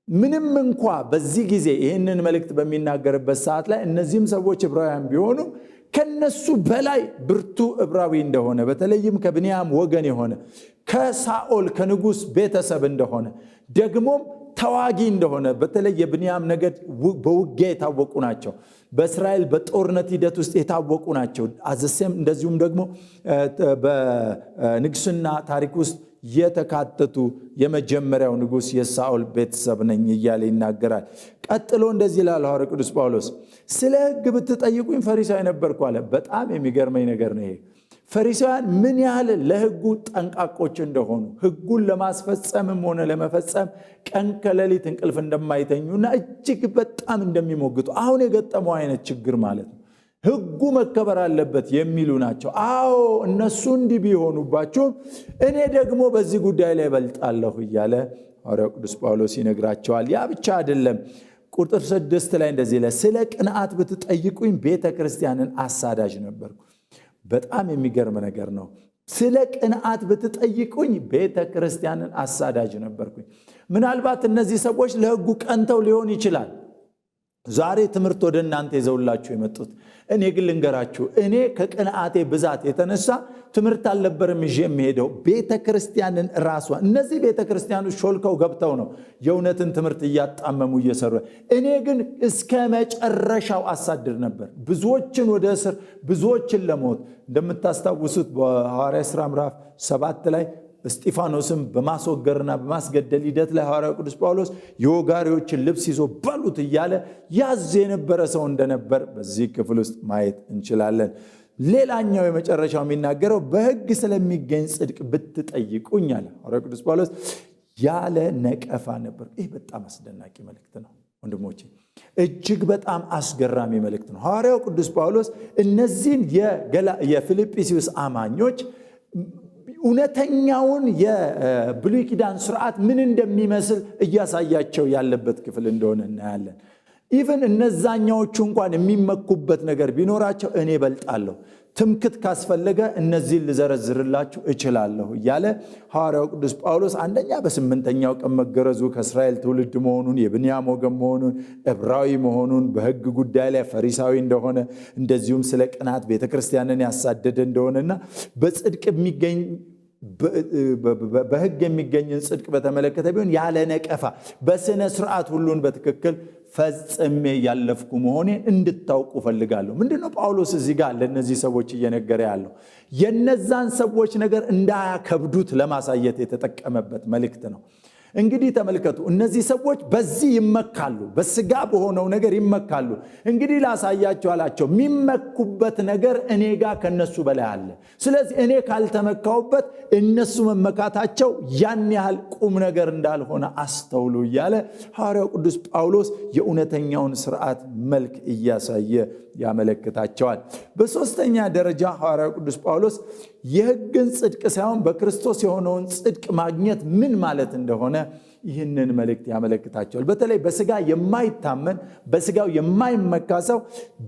ምንም እንኳ በዚህ ጊዜ ይህንን መልእክት በሚናገርበት ሰዓት ላይ እነዚህም ሰዎች ዕብራውያን ቢሆኑ ከነሱ በላይ ብርቱ ዕብራዊ እንደሆነ፣ በተለይም ከብንያም ወገን የሆነ ከሳኦል ከንጉሥ ቤተሰብ እንደሆነ፣ ደግሞም ተዋጊ እንደሆነ፣ በተለይ የብንያም ነገድ በውጊያ የታወቁ ናቸው። በእስራኤል በጦርነት ሂደት ውስጥ የታወቁ ናቸው። አዘሴም እንደዚሁም ደግሞ በንግስና ታሪክ ውስጥ የተካተቱ የመጀመሪያው ንጉሥ የሳኦል ቤተሰብ ነኝ እያለ ይናገራል። ቀጥሎ እንደዚህ ይላል ሐዋርያው ቅዱስ ጳውሎስ ስለ ሕግ ብትጠይቁኝ ፈሪሳዊ ነበርኩ አለ። በጣም የሚገርመኝ ነገር ነው ይሄ። ፈሪሳውያን ምን ያህል ለሕጉ ጠንቃቆች እንደሆኑ፣ ሕጉን ለማስፈጸምም ሆነ ለመፈጸም ቀን ከሌሊት እንቅልፍ እንደማይተኙና እጅግ በጣም እንደሚሞግቱ፣ አሁን የገጠመው አይነት ችግር ማለት ነው። ሕጉ መከበር አለበት የሚሉ ናቸው። አዎ እነሱ እንዲህ ቢሆኑባችሁ እኔ ደግሞ በዚህ ጉዳይ ላይ እበልጣለሁ እያለ ሐዋርያው ቅዱስ ጳውሎስ ይነግራቸዋል። ያ ብቻ አይደለም። ቁጥር 6 ላይ እንደዚህ ይላል፣ ስለ ቅንዓት ብትጠይቁኝ ቤተ ክርስቲያንን አሳዳጅ ነበርኩ። በጣም የሚገርም ነገር ነው። ስለ ቅንዓት ብትጠይቁኝ ቤተ ክርስቲያንን አሳዳጅ ነበርኩኝ። ምናልባት እነዚህ ሰዎች ለሕጉ ቀንተው ሊሆን ይችላል። ዛሬ ትምህርት ወደ እናንተ ይዘውላችሁ የመጡት። እኔ ግን ልንገራችሁ፣ እኔ ከቅንዓቴ ብዛት የተነሳ ትምህርት አልነበረም ይዤ የሚሄደው ቤተክርስቲያንን ራሷ። እነዚህ ቤተክርስቲያኖች ሾልከው ገብተው ነው የእውነትን ትምህርት እያጣመሙ እየሰሩ። እኔ ግን እስከ መጨረሻው አሳድር ነበር፣ ብዙዎችን ወደ እስር፣ ብዙዎችን ለሞት። እንደምታስታውሱት በሐዋርያት ሥራ ምዕራፍ 7 ላይ እስጢፋኖስም በማስወገርና በማስገደል ሂደት ላይ ሐዋርያው ቅዱስ ጳውሎስ የወጋሪዎችን ልብስ ይዞ በሉት እያለ ያዝ የነበረ ሰው እንደነበር በዚህ ክፍል ውስጥ ማየት እንችላለን። ሌላኛው የመጨረሻው የሚናገረው በሕግ ስለሚገኝ ጽድቅ ብትጠይቁኝ አለ ሐዋርያው ቅዱስ ጳውሎስ፣ ያለ ነቀፋ ነበር። ይህ በጣም አስደናቂ መልእክት ነው ወንድሞቼ፣ እጅግ በጣም አስገራሚ መልእክት ነው። ሐዋርያው ቅዱስ ጳውሎስ እነዚህን የፊልጵስዩስ አማኞች እውነተኛውን የብሉይ ኪዳን ስርዓት ምን እንደሚመስል እያሳያቸው ያለበት ክፍል እንደሆነ እናያለን። ኢቭን እነዛኛዎቹ እንኳን የሚመኩበት ነገር ቢኖራቸው እኔ በልጣለሁ፣ ትምክት ካስፈለገ እነዚህን ልዘረዝርላችሁ እችላለሁ እያለ ሐዋርያው ቅዱስ ጳውሎስ አንደኛ በ8ኛው ቀን መገረዙ ከእስራኤል ትውልድ መሆኑን፣ የብንያም ወገን መሆኑን፣ ዕብራዊ መሆኑን፣ በሕግ ጉዳይ ላይ ፈሪሳዊ እንደሆነ፣ እንደዚሁም ስለ ቅናት ቤተክርስቲያንን ያሳደደ እንደሆነና በጽድቅ የሚገኝ በሕግ የሚገኝን ጽድቅ በተመለከተ ቢሆን ያለ ነቀፋ በስነ ስርዓት ሁሉን በትክክል ፈጽሜ ያለፍኩ መሆኔን እንድታውቁ ፈልጋለሁ። ምንድነው ጳውሎስ እዚህ ጋር ለነዚህ ሰዎች እየነገረ ያለው? የነዛን ሰዎች ነገር እንዳያከብዱት ለማሳየት የተጠቀመበት መልእክት ነው። እንግዲህ ተመልከቱ፣ እነዚህ ሰዎች በዚህ ይመካሉ፣ በስጋ በሆነው ነገር ይመካሉ። እንግዲህ ላሳያቸው አላቸው። የሚመኩበት ነገር እኔ ጋር ከነሱ በላይ አለ። ስለዚህ እኔ ካልተመካውበት እነሱ መመካታቸው ያን ያህል ቁም ነገር እንዳልሆነ አስተውሉ እያለ ሐዋርያው ቅዱስ ጳውሎስ የእውነተኛውን ስርዓት መልክ እያሳየ ያመለክታቸዋል። በሶስተኛ ደረጃ ሐዋርያው ቅዱስ ጳውሎስ የሕግን ጽድቅ ሳይሆን በክርስቶስ የሆነውን ጽድቅ ማግኘት ምን ማለት እንደሆነ ይህንን መልእክት ያመለክታቸዋል። በተለይ በስጋ የማይታመን በስጋው የማይመካ ሰው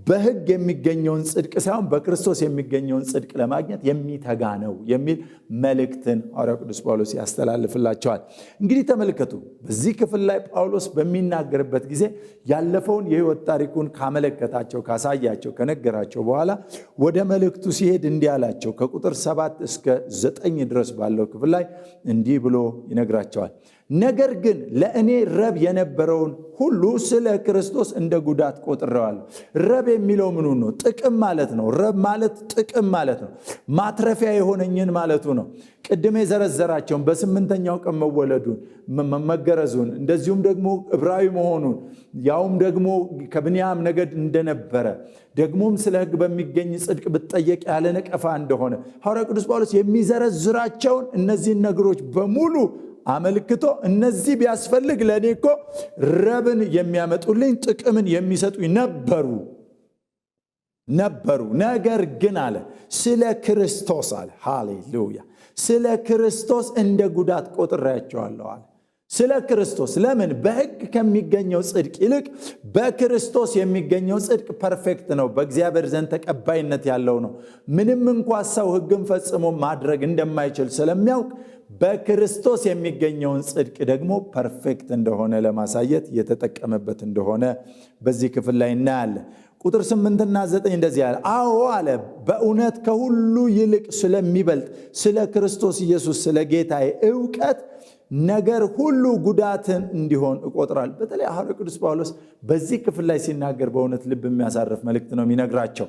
በሕግ የሚገኘውን ጽድቅ ሳይሆን በክርስቶስ የሚገኘውን ጽድቅ ለማግኘት የሚተጋ ነው የሚል መልእክትን ሐዋርያው ቅዱስ ጳውሎስ ያስተላልፍላቸዋል። እንግዲህ ተመልከቱ፣ በዚህ ክፍል ላይ ጳውሎስ በሚናገርበት ጊዜ ያለፈውን የሕይወት ታሪኩን ካመለከታቸው፣ ካሳያቸው፣ ከነገራቸው በኋላ ወደ መልእክቱ ሲሄድ እንዲህ አላቸው። ከቁጥር 7 እስከ 9 ድረስ ባለው ክፍል ላይ እንዲህ ብሎ ይነግራቸዋል። ነገር ግን ለእኔ ረብ የነበረውን ሁሉ ስለ ክርስቶስ እንደ ጉዳት ቆጥሬዋለሁ። ረብ የሚለው ምኑ ነው? ጥቅም ማለት ነው። ረብ ማለት ጥቅም ማለት ነው። ማትረፊያ የሆነኝን ማለቱ ነው። ቅድም የዘረዘራቸውን በ8ኛው ቀን መወለዱን፣ መገረዙን፣ እንደዚሁም ደግሞ ዕብራዊ መሆኑን፣ ያውም ደግሞ ከብንያም ነገድ እንደነበረ፣ ደግሞም ስለ ሕግ በሚገኝ ጽድቅ ብትጠየቅ ያለ ነቀፋ እንደሆነ ሐዋርያው ቅዱስ ጳውሎስ የሚዘረዝራቸውን እነዚህን ነገሮች በሙሉ አመልክቶ እነዚህ ቢያስፈልግ ለእኔ እኮ ረብን የሚያመጡልኝ ጥቅምን የሚሰጡኝ ነበሩ። ነገር ግን አለ ስለ ክርስቶስ አለ፣ ሃሌሉያ፣ ስለ ክርስቶስ እንደ ጉዳት ቆጥሬያቸዋለሁ አለ። ስለ ክርስቶስ ለምን? በሕግ ከሚገኘው ጽድቅ ይልቅ በክርስቶስ የሚገኘው ጽድቅ ፐርፌክት ነው፣ በእግዚአብሔር ዘንድ ተቀባይነት ያለው ነው። ምንም እንኳ ሰው ሕግን ፈጽሞ ማድረግ እንደማይችል ስለሚያውቅ በክርስቶስ የሚገኘውን ጽድቅ ደግሞ ፐርፌክት እንደሆነ ለማሳየት የተጠቀመበት እንደሆነ በዚህ ክፍል ላይ እናያለን። ቁጥር 8 እና 9 እንደዚህ ያለ፣ አዎ አለ፣ በእውነት ከሁሉ ይልቅ ስለሚበልጥ ስለ ክርስቶስ ኢየሱስ ስለ ጌታዬ ዕውቀት ነገር ሁሉ ጉዳትን እንዲሆን እቆጥራለሁ። በተለይ ሐዋርያው ቅዱስ ጳውሎስ በዚህ ክፍል ላይ ሲናገር በእውነት ልብ የሚያሳርፍ መልእክት ነው የሚነግራቸው።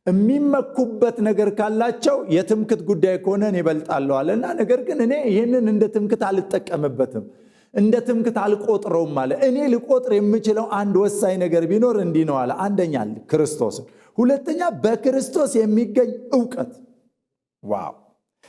የሚመኩበት ነገር ካላቸው የትምክት ጉዳይ ከሆነ እኔ እበልጣለሁ አለና፣ ነገር ግን እኔ ይህንን እንደ ትምክት አልጠቀምበትም፣ እንደ ትምክት አልቆጥረውም አለ። እኔ ልቆጥር የምችለው አንድ ወሳኝ ነገር ቢኖር እንዲህ ነው አለ። አንደኛ ክርስቶስን፣ ሁለተኛ በክርስቶስ የሚገኝ ዕውቀት። ዋው!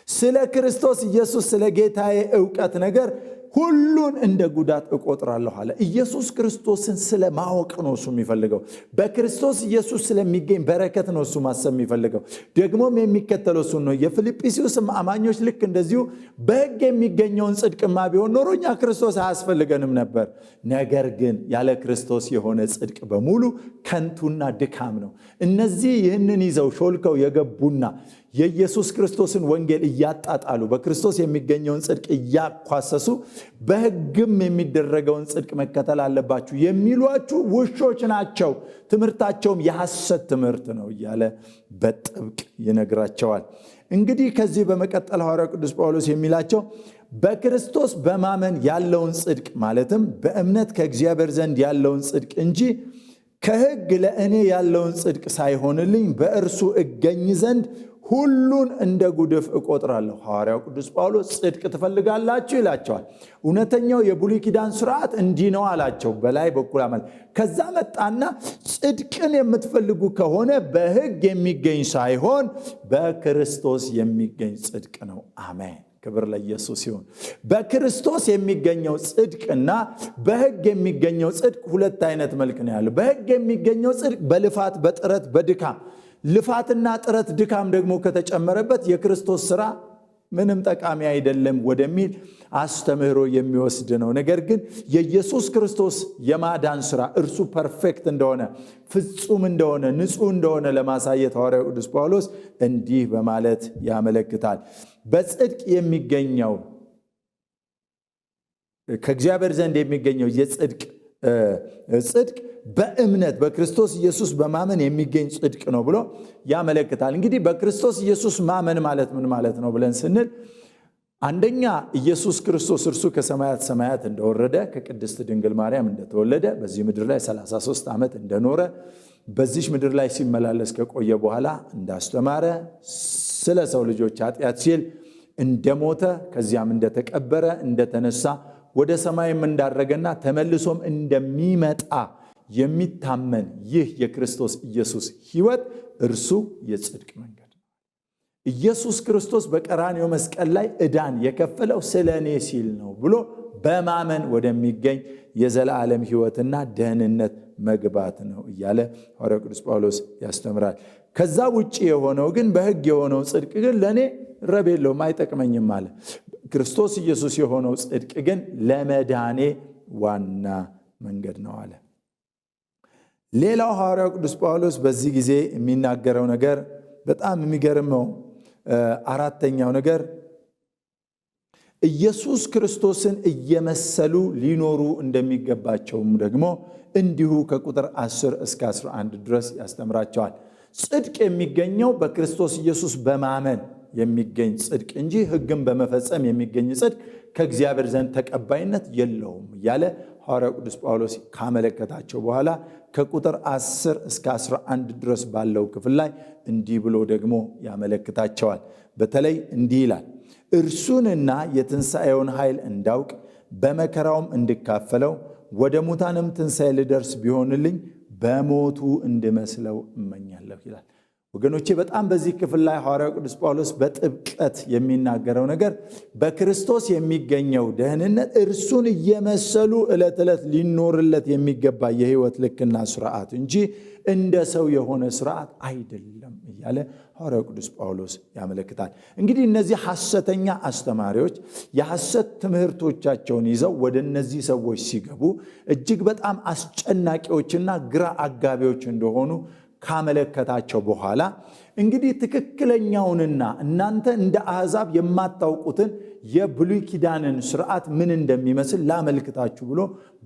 ስለ ክርስቶስ ኢየሱስ ስለ ጌታዬ ዕውቀት ነገር ሁሉን እንደ ጉዳት እቆጥራለሁ አለ። ኢየሱስ ክርስቶስን ስለ ማወቅ ነው እሱ የሚፈልገው። በክርስቶስ ኢየሱስ ስለሚገኝ በረከት ነው እሱ ማሰብ የሚፈልገው። ደግሞም የሚከተለው እሱ ነው። የፊልጵስዩስም አማኞች ልክ እንደዚሁ በሕግ የሚገኘውን ጽድቅማ ቢሆን ኖሮ እኛ ክርስቶስ አያስፈልገንም ነበር። ነገር ግን ያለ ክርስቶስ የሆነ ጽድቅ በሙሉ ከንቱና ድካም ነው። እነዚህ ይህንን ይዘው ሾልከው የገቡና የኢየሱስ ክርስቶስን ወንጌል እያጣጣሉ በክርስቶስ የሚገኘውን ጽድቅ እያኳሰሱ በሕግም የሚደረገውን ጽድቅ መከተል አለባችሁ የሚሏችሁ ውሾች ናቸው፣ ትምህርታቸውም የሐሰት ትምህርት ነው እያለ በጥብቅ ይነግራቸዋል። እንግዲህ ከዚህ በመቀጠል ሐዋርያው ቅዱስ ጳውሎስ የሚላቸው በክርስቶስ በማመን ያለውን ጽድቅ ማለትም በእምነት ከእግዚአብሔር ዘንድ ያለውን ጽድቅ እንጂ ከሕግ ለእኔ ያለውን ጽድቅ ሳይሆንልኝ በእርሱ እገኝ ዘንድ ሁሉን እንደ ጉድፍ እቆጥራለሁ። ሐዋርያው ቅዱስ ጳውሎስ ጽድቅ ትፈልጋላችሁ ይላቸዋል። እውነተኛው የብሉይ ኪዳን ስርዓት እንዲህ ነው አላቸው። በላይ በኩል አመል ከዛ መጣና ጽድቅን የምትፈልጉ ከሆነ በሕግ የሚገኝ ሳይሆን በክርስቶስ የሚገኝ ጽድቅ ነው። አሜን። ክብር ለኢየሱስ ይሁን። በክርስቶስ የሚገኘው ጽድቅና በሕግ የሚገኘው ጽድቅ ሁለት አይነት መልክ ነው ያለው። በሕግ የሚገኘው ጽድቅ በልፋት በጥረት በድካም ልፋትና ጥረት ድካም ደግሞ ከተጨመረበት የክርስቶስ ሥራ ምንም ጠቃሚ አይደለም ወደሚል አስተምህሮ የሚወስድ ነው። ነገር ግን የኢየሱስ ክርስቶስ የማዳን ሥራ እርሱ ፐርፌክት እንደሆነ ፍጹም እንደሆነ ንጹሕ እንደሆነ ለማሳየት ሐዋርያው ቅዱስ ጳውሎስ እንዲህ በማለት ያመለክታል። በጽድቅ የሚገኘው ከእግዚአብሔር ዘንድ የሚገኘው የጽድቅ ጽድቅ በእምነት በክርስቶስ ኢየሱስ በማመን የሚገኝ ጽድቅ ነው ብሎ ያመለክታል። እንግዲህ በክርስቶስ ኢየሱስ ማመን ማለት ምን ማለት ነው ብለን ስንል አንደኛ ኢየሱስ ክርስቶስ እርሱ ከሰማያት ሰማያት እንደወረደ ከቅድስት ድንግል ማርያም እንደተወለደ በዚህ ምድር ላይ 33 ዓመት እንደኖረ በዚህ ምድር ላይ ሲመላለስ ከቆየ በኋላ እንዳስተማረ ስለ ሰው ልጆች ኃጢአት ሲል እንደሞተ ከዚያም እንደተቀበረ እንደተነሳ ወደ ሰማይም እንዳረገና ተመልሶም እንደሚመጣ የሚታመን ይህ የክርስቶስ ኢየሱስ ሕይወት እርሱ የጽድቅ መንገድ ነው። ኢየሱስ ክርስቶስ በቀራንዮ መስቀል ላይ ዕዳን የከፈለው ስለ እኔ ሲል ነው ብሎ በማመን ወደሚገኝ የዘላለም ሕይወትና ደህንነት መግባት ነው እያለ ሐዋርያው ቅዱስ ጳውሎስ ያስተምራል። ከዛ ውጪ የሆነው ግን በሕግ የሆነው ጽድቅ ግን ለእኔ ረብ የለውም አይጠቅመኝም አለ። ክርስቶስ ኢየሱስ የሆነው ጽድቅ ግን ለመዳኔ ዋና መንገድ ነው አለ። ሌላው ሐዋርያው ቅዱስ ጳውሎስ በዚህ ጊዜ የሚናገረው ነገር በጣም የሚገርመው አራተኛው ነገር ኢየሱስ ክርስቶስን እየመሰሉ ሊኖሩ እንደሚገባቸውም ደግሞ እንዲሁ ከቁጥር 10 እስከ 11 ድረስ ያስተምራቸዋል። ጽድቅ የሚገኘው በክርስቶስ ኢየሱስ በማመን የሚገኝ ጽድቅ እንጂ ሕግን በመፈጸም የሚገኝ ጽድቅ ከእግዚአብሔር ዘንድ ተቀባይነት የለውም እያለ ሐዋርያው ቅዱስ ጳውሎስ ካመለከታቸው በኋላ ከቁጥር 10 እስከ 11 ድረስ ባለው ክፍል ላይ እንዲህ ብሎ ደግሞ ያመለክታቸዋል። በተለይ እንዲህ ይላል፣ እርሱንና የትንሣኤውን ኃይል እንዳውቅ በመከራውም እንድካፈለው ወደ ሙታንም ትንሣኤ ልደርስ ቢሆንልኝ በሞቱ እንድመስለው እመኛለሁ ይላል። ወገኖቼ በጣም በዚህ ክፍል ላይ ሐዋርያው ቅዱስ ጳውሎስ በጥብቀት የሚናገረው ነገር በክርስቶስ የሚገኘው ደህንነት እርሱን እየመሰሉ ዕለት ዕለት ሊኖርለት የሚገባ የሕይወት ልክና ስርዓት እንጂ እንደ ሰው የሆነ ስርዓት አይደለም እያለ ሐዋርያው ቅዱስ ጳውሎስ ያመለክታል። እንግዲህ እነዚህ ሐሰተኛ አስተማሪዎች የሐሰት ትምህርቶቻቸውን ይዘው ወደ እነዚህ ሰዎች ሲገቡ እጅግ በጣም አስጨናቂዎችና ግራ አጋቢዎች እንደሆኑ ካመለከታቸው በኋላ እንግዲህ ትክክለኛውንና እናንተ እንደ አሕዛብ የማታውቁትን የብሉይ ኪዳንን ስርዓት ምን እንደሚመስል ላመልክታችሁ ብሎ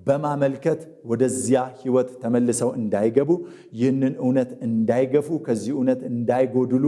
በማመልከት ወደዚያ ሕይወት ተመልሰው እንዳይገቡ ይህንን እውነት እንዳይገፉ ከዚህ እውነት እንዳይጎድሉ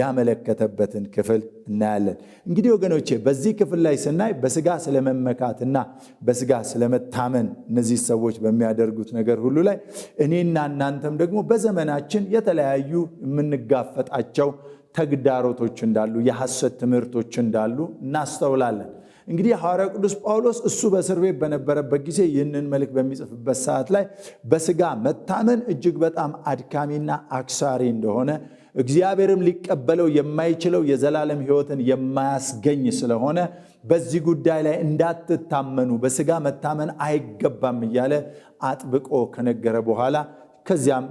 ያመለከተበትን ክፍል እናያለን። እንግዲህ ወገኖቼ በዚህ ክፍል ላይ ስናይ በስጋ ስለመመካትና በስጋ ስለመታመን እነዚህ ሰዎች በሚያደርጉት ነገር ሁሉ ላይ እኔና እናንተም ደግሞ በዘመናችን የተለያዩ የምንጋፈጣቸው ተግዳሮቶች እንዳሉ የሐሰት ትምህርቶች እንዳሉ እናስተውላለን። እንግዲህ ሐዋርያው ቅዱስ ጳውሎስ እሱ በእስር ቤት በነበረበት ጊዜ ይህንን መልእክት በሚጽፍበት ሰዓት ላይ በስጋ መታመን እጅግ በጣም አድካሚና አክሳሪ እንደሆነ እግዚአብሔርም ሊቀበለው የማይችለው የዘላለም ሕይወትን የማያስገኝ ስለሆነ በዚህ ጉዳይ ላይ እንዳትታመኑ በስጋ መታመን አይገባም እያለ አጥብቆ ከነገረ በኋላ ከዚያም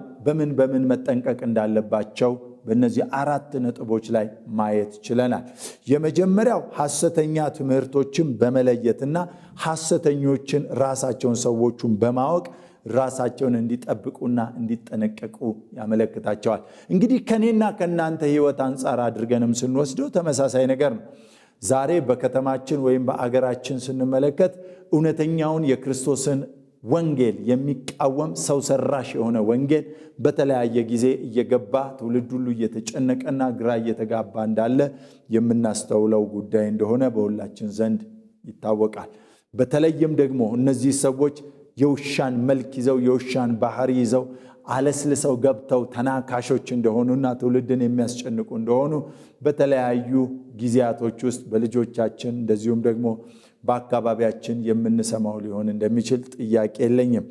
በምን መጠንቀቅ እንዳለባቸው በእነዚህ 4 ነጥቦች ላይ ማየት ችለናል። የመጀመሪያው ሐሰተኛ ትምህርቶችን በመለየትና ሐሰተኞችን ራሳቸውን ሰዎቹን በማወቅ ራሳቸውን እንዲጠብቁና እንዲጠነቀቁ ያመለክታቸዋል። እንግዲህ ከኔና ከናንተ ህይወት አንፃር አድርገንም ስንወስደው ተመሳሳይ ነገር ነው። ዛሬ በከተማችን ወይም በአገራችን ስንመለከት እውነተኛውን የክርስቶስን ወንጌል የሚቃወም ሰው ሰራሽ የሆነ ወንጌል በተለያየ ጊዜ እየገባ ትውልድ ሁሉ እየተጨነቀና ግራ እየተጋባ እንዳለ የምናስተውለው ጉዳይ እንደሆነ በሁላችን ዘንድ ይታወቃል። በተለይም ደግሞ እነዚህ ሰዎች የውሻን መልክ ይዘው የውሻን ባህሪ ይዘው አለስልሰው ገብተው ተናካሾች እንደሆኑና ትውልድን የሚያስጨንቁ እንደሆኑ በተለያዩ ጊዜያቶች ውስጥ በልጆቻችን እንደዚሁም ደግሞ በአካባቢያችን የምንሰማው ሊሆን እንደሚችል ጥያቄ የለኝም።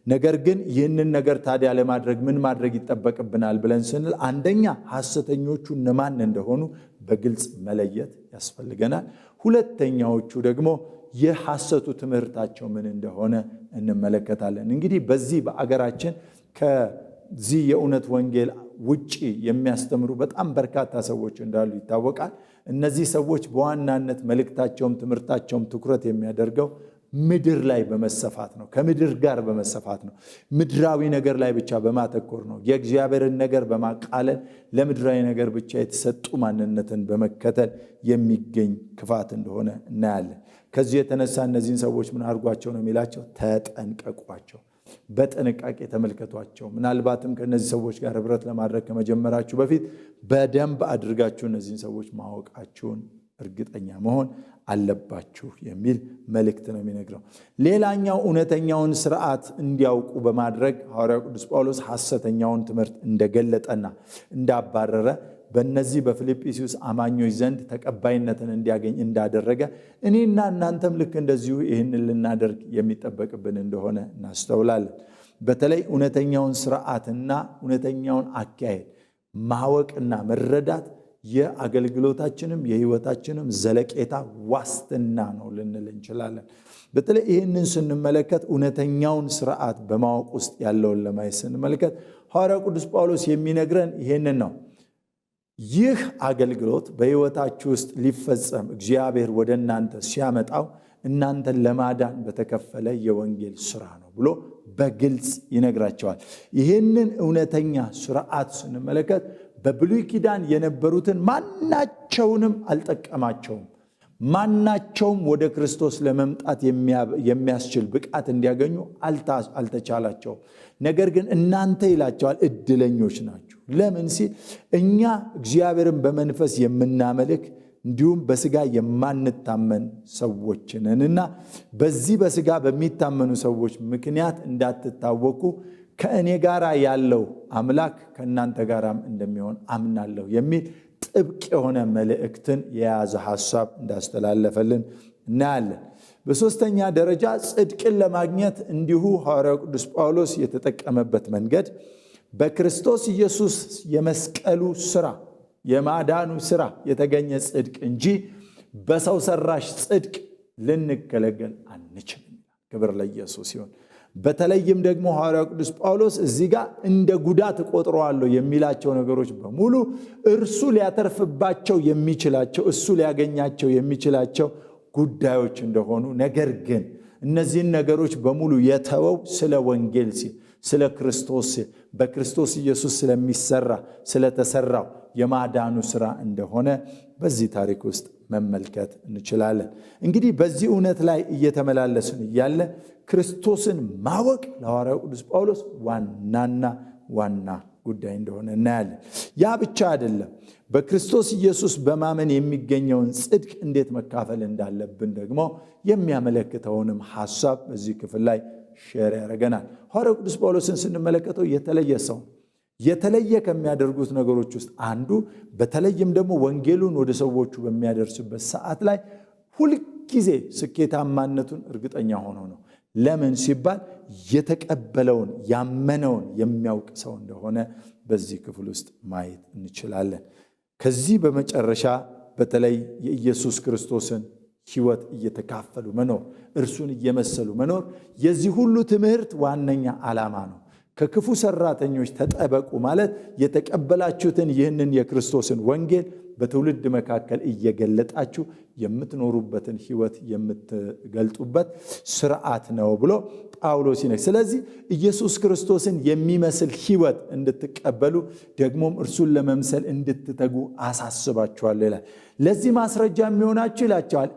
ነገር ግን ይህንን ነገር ታዲያ ለማድረግ ምን ማድረግ ይጠበቅብናል ብለን ስንል አንደኛ ሐሰተኞቹ እነማን እንደሆኑ በግልጽ መለየት ያስፈልገናል። ሁለተኛዎቹ ደግሞ የሐሰቱ ትምህርታቸው ምን እንደሆነ እንመለከታለን። እንግዲህ በዚህ በአገራችን ከዚህ የእውነት ወንጌል ውጪ የሚያስተምሩ በጣም በርካታ ሰዎች እንዳሉ ይታወቃል። እነዚህ ሰዎች በዋናነት መልእክታቸውም ትምህርታቸውም ትኩረት የሚያደርገው ምድር ላይ በመሰፋት ነው። ከምድር ጋር በመሰፋት ነው። ምድራዊ ነገር ላይ ብቻ በማተኮር ነው። የእግዚአብሔርን ነገር በማቃለል ለምድራዊ ነገር ብቻ የተሰጡ ማንነትን በመከተል የሚገኝ ክፋት እንደሆነ እናያለን። ከዚህ የተነሳ እነዚህን ሰዎች ምን አድርጓቸው ነው የሚላቸው? ተጠንቀቋቸው፣ በጥንቃቄ ተመልከቷቸው። ምናልባትም ከነዚህ ሰዎች ጋር ህብረት ለማድረግ ከመጀመራችሁ በፊት በደንብ አድርጋችሁ እነዚህን ሰዎች ማወቃችሁን እርግጠኛ መሆን አለባችሁ የሚል መልእክት ነው የሚነግረው። ሌላኛው እውነተኛውን ስርዓት እንዲያውቁ በማድረግ ሐዋርያው ቅዱስ ጳውሎስ ሐሰተኛውን ትምህርት እንደገለጠና እንዳባረረ በእነዚህ በፊልጵስዩስ አማኞች ዘንድ ተቀባይነትን እንዲያገኝ እንዳደረገ እኔና እናንተም ልክ እንደዚሁ ይህንን ልናደርግ የሚጠበቅብን እንደሆነ እናስተውላለን። በተለይ እውነተኛውን ስርዓትና እውነተኛውን አካሄድ ማወቅና መረዳት የአገልግሎታችንም የህይወታችንም ዘለቄታ ዋስትና ነው ልንል እንችላለን። በተለይ ይህንን ስንመለከት እውነተኛውን ስርዓት በማወቅ ውስጥ ያለውን ለማየት ስንመለከት ሐዋርያው ቅዱስ ጳውሎስ የሚነግረን ይህንን ነው። ይህ አገልግሎት በህይወታችሁ ውስጥ ሊፈጸም እግዚአብሔር ወደ እናንተ ሲያመጣው እናንተን ለማዳን በተከፈለ የወንጌል ስራ ነው ብሎ በግልጽ ይነግራቸዋል። ይህንን እውነተኛ ስርዓት ስንመለከት በብሉይ ኪዳን የነበሩትን ማናቸውንም አልጠቀማቸውም። ማናቸውም ወደ ክርስቶስ ለመምጣት የሚያስችል ብቃት እንዲያገኙ አልተቻላቸውም። ነገር ግን እናንተ ይላቸዋል እድለኞች ናችሁ። ለምን ሲል እኛ እግዚአብሔርን በመንፈስ የምናመልክ እንዲሁም በስጋ የማንታመን ሰዎች ነንና በዚህ በስጋ በሚታመኑ ሰዎች ምክንያት እንዳትታወቁ ከእኔ ጋር ያለው አምላክ ከእናንተ ጋራም እንደሚሆን አምናለሁ የሚል ጥብቅ የሆነ መልእክትን የያዘ ሐሳብ እንዳስተላለፈልን እናያለን። በሶስተኛ ደረጃ ጽድቅን ለማግኘት እንዲሁ ሐዋርያው ቅዱስ ጳውሎስ የተጠቀመበት መንገድ በክርስቶስ ኢየሱስ የመስቀሉ ሥራ የማዳኑ ሥራ የተገኘ ጽድቅ እንጂ በሰው ሰራሽ ጽድቅ ልንገለገል አንችልም። ክብር ለኢየሱስ ይሁን። በተለይም ደግሞ ሐዋርያው ቅዱስ ጳውሎስ እዚህ ጋር እንደ ጉዳት ቆጥረዋለሁ የሚላቸው ነገሮች በሙሉ እርሱ ሊያተርፍባቸው የሚችላቸው እሱ ሊያገኛቸው የሚችላቸው ጉዳዮች እንደሆኑ፣ ነገር ግን እነዚህን ነገሮች በሙሉ የተወው ስለ ወንጌል ሲል ስለ ክርስቶስ በክርስቶስ ኢየሱስ ስለሚሰራ ስለተሰራው የማዳኑ ሥራ እንደሆነ በዚህ ታሪክ ውስጥ መመልከት እንችላለን። እንግዲህ በዚህ እውነት ላይ እየተመላለስን እያለ ክርስቶስን ማወቅ ለሐዋርያው ቅዱስ ጳውሎስ ዋና ጉዳይ እንደሆነ እናያለን። ያ ብቻ አይደለም። በክርስቶስ ኢየሱስ በማመን የሚገኘውን ጽድቅ እንዴት መካፈል እንዳለብን ደግሞ የሚያመለክተውንም ሐሳብ በዚህ ክፍል ላይ ሼር ያደርገናል። ሐዋርያው ቅዱስ ጳውሎስን ስንመለከተው የተለየ ሰው፣ የተለየ ከሚያደርጉት ነገሮች ውስጥ አንዱ በተለይም ደግሞ ወንጌሉን ወደ ሰዎቹ በሚያደርስበት ሰዓት ላይ ሁልጊዜ ስኬታማነቱን እርግጠኛ ሆኖ ነው። ለምን ሲባል የተቀበለውን ያመነውን የሚያውቅ ሰው እንደሆነ በዚህ ክፍል ውስጥ ማየት እንችላለን። ከዚህ በመጨረሻ በተለይ የኢየሱስ ክርስቶስን ሕይወት እየተካፈሉ መኖር፣ እርሱን እየመሰሉ መኖር የዚህ ሁሉ ትምህርት ዋነኛ ዓላማ ነው። ከክፉ ሰራተኞች ተጠበቁ ማለት የተቀበላችሁትን ይህንን የክርስቶስን ወንጌል በትውልድ መካከል እየገለጣችሁ የምትኖሩበትን ሕይወት የምትገልጡበት ስርዓት ነው ብሎ ጳውሎስ ይነግረናል። ስለዚህ ኢየሱስ ክርስቶስን የሚመስል ሕይወት እንድትቀበሉ ደግሞም እርሱን ለመምሰል እንድትተጉ አሳስባችኋለሁ ይላል። ለዚህ ማስረጃ የሚሆናችሁ ይላቸዋል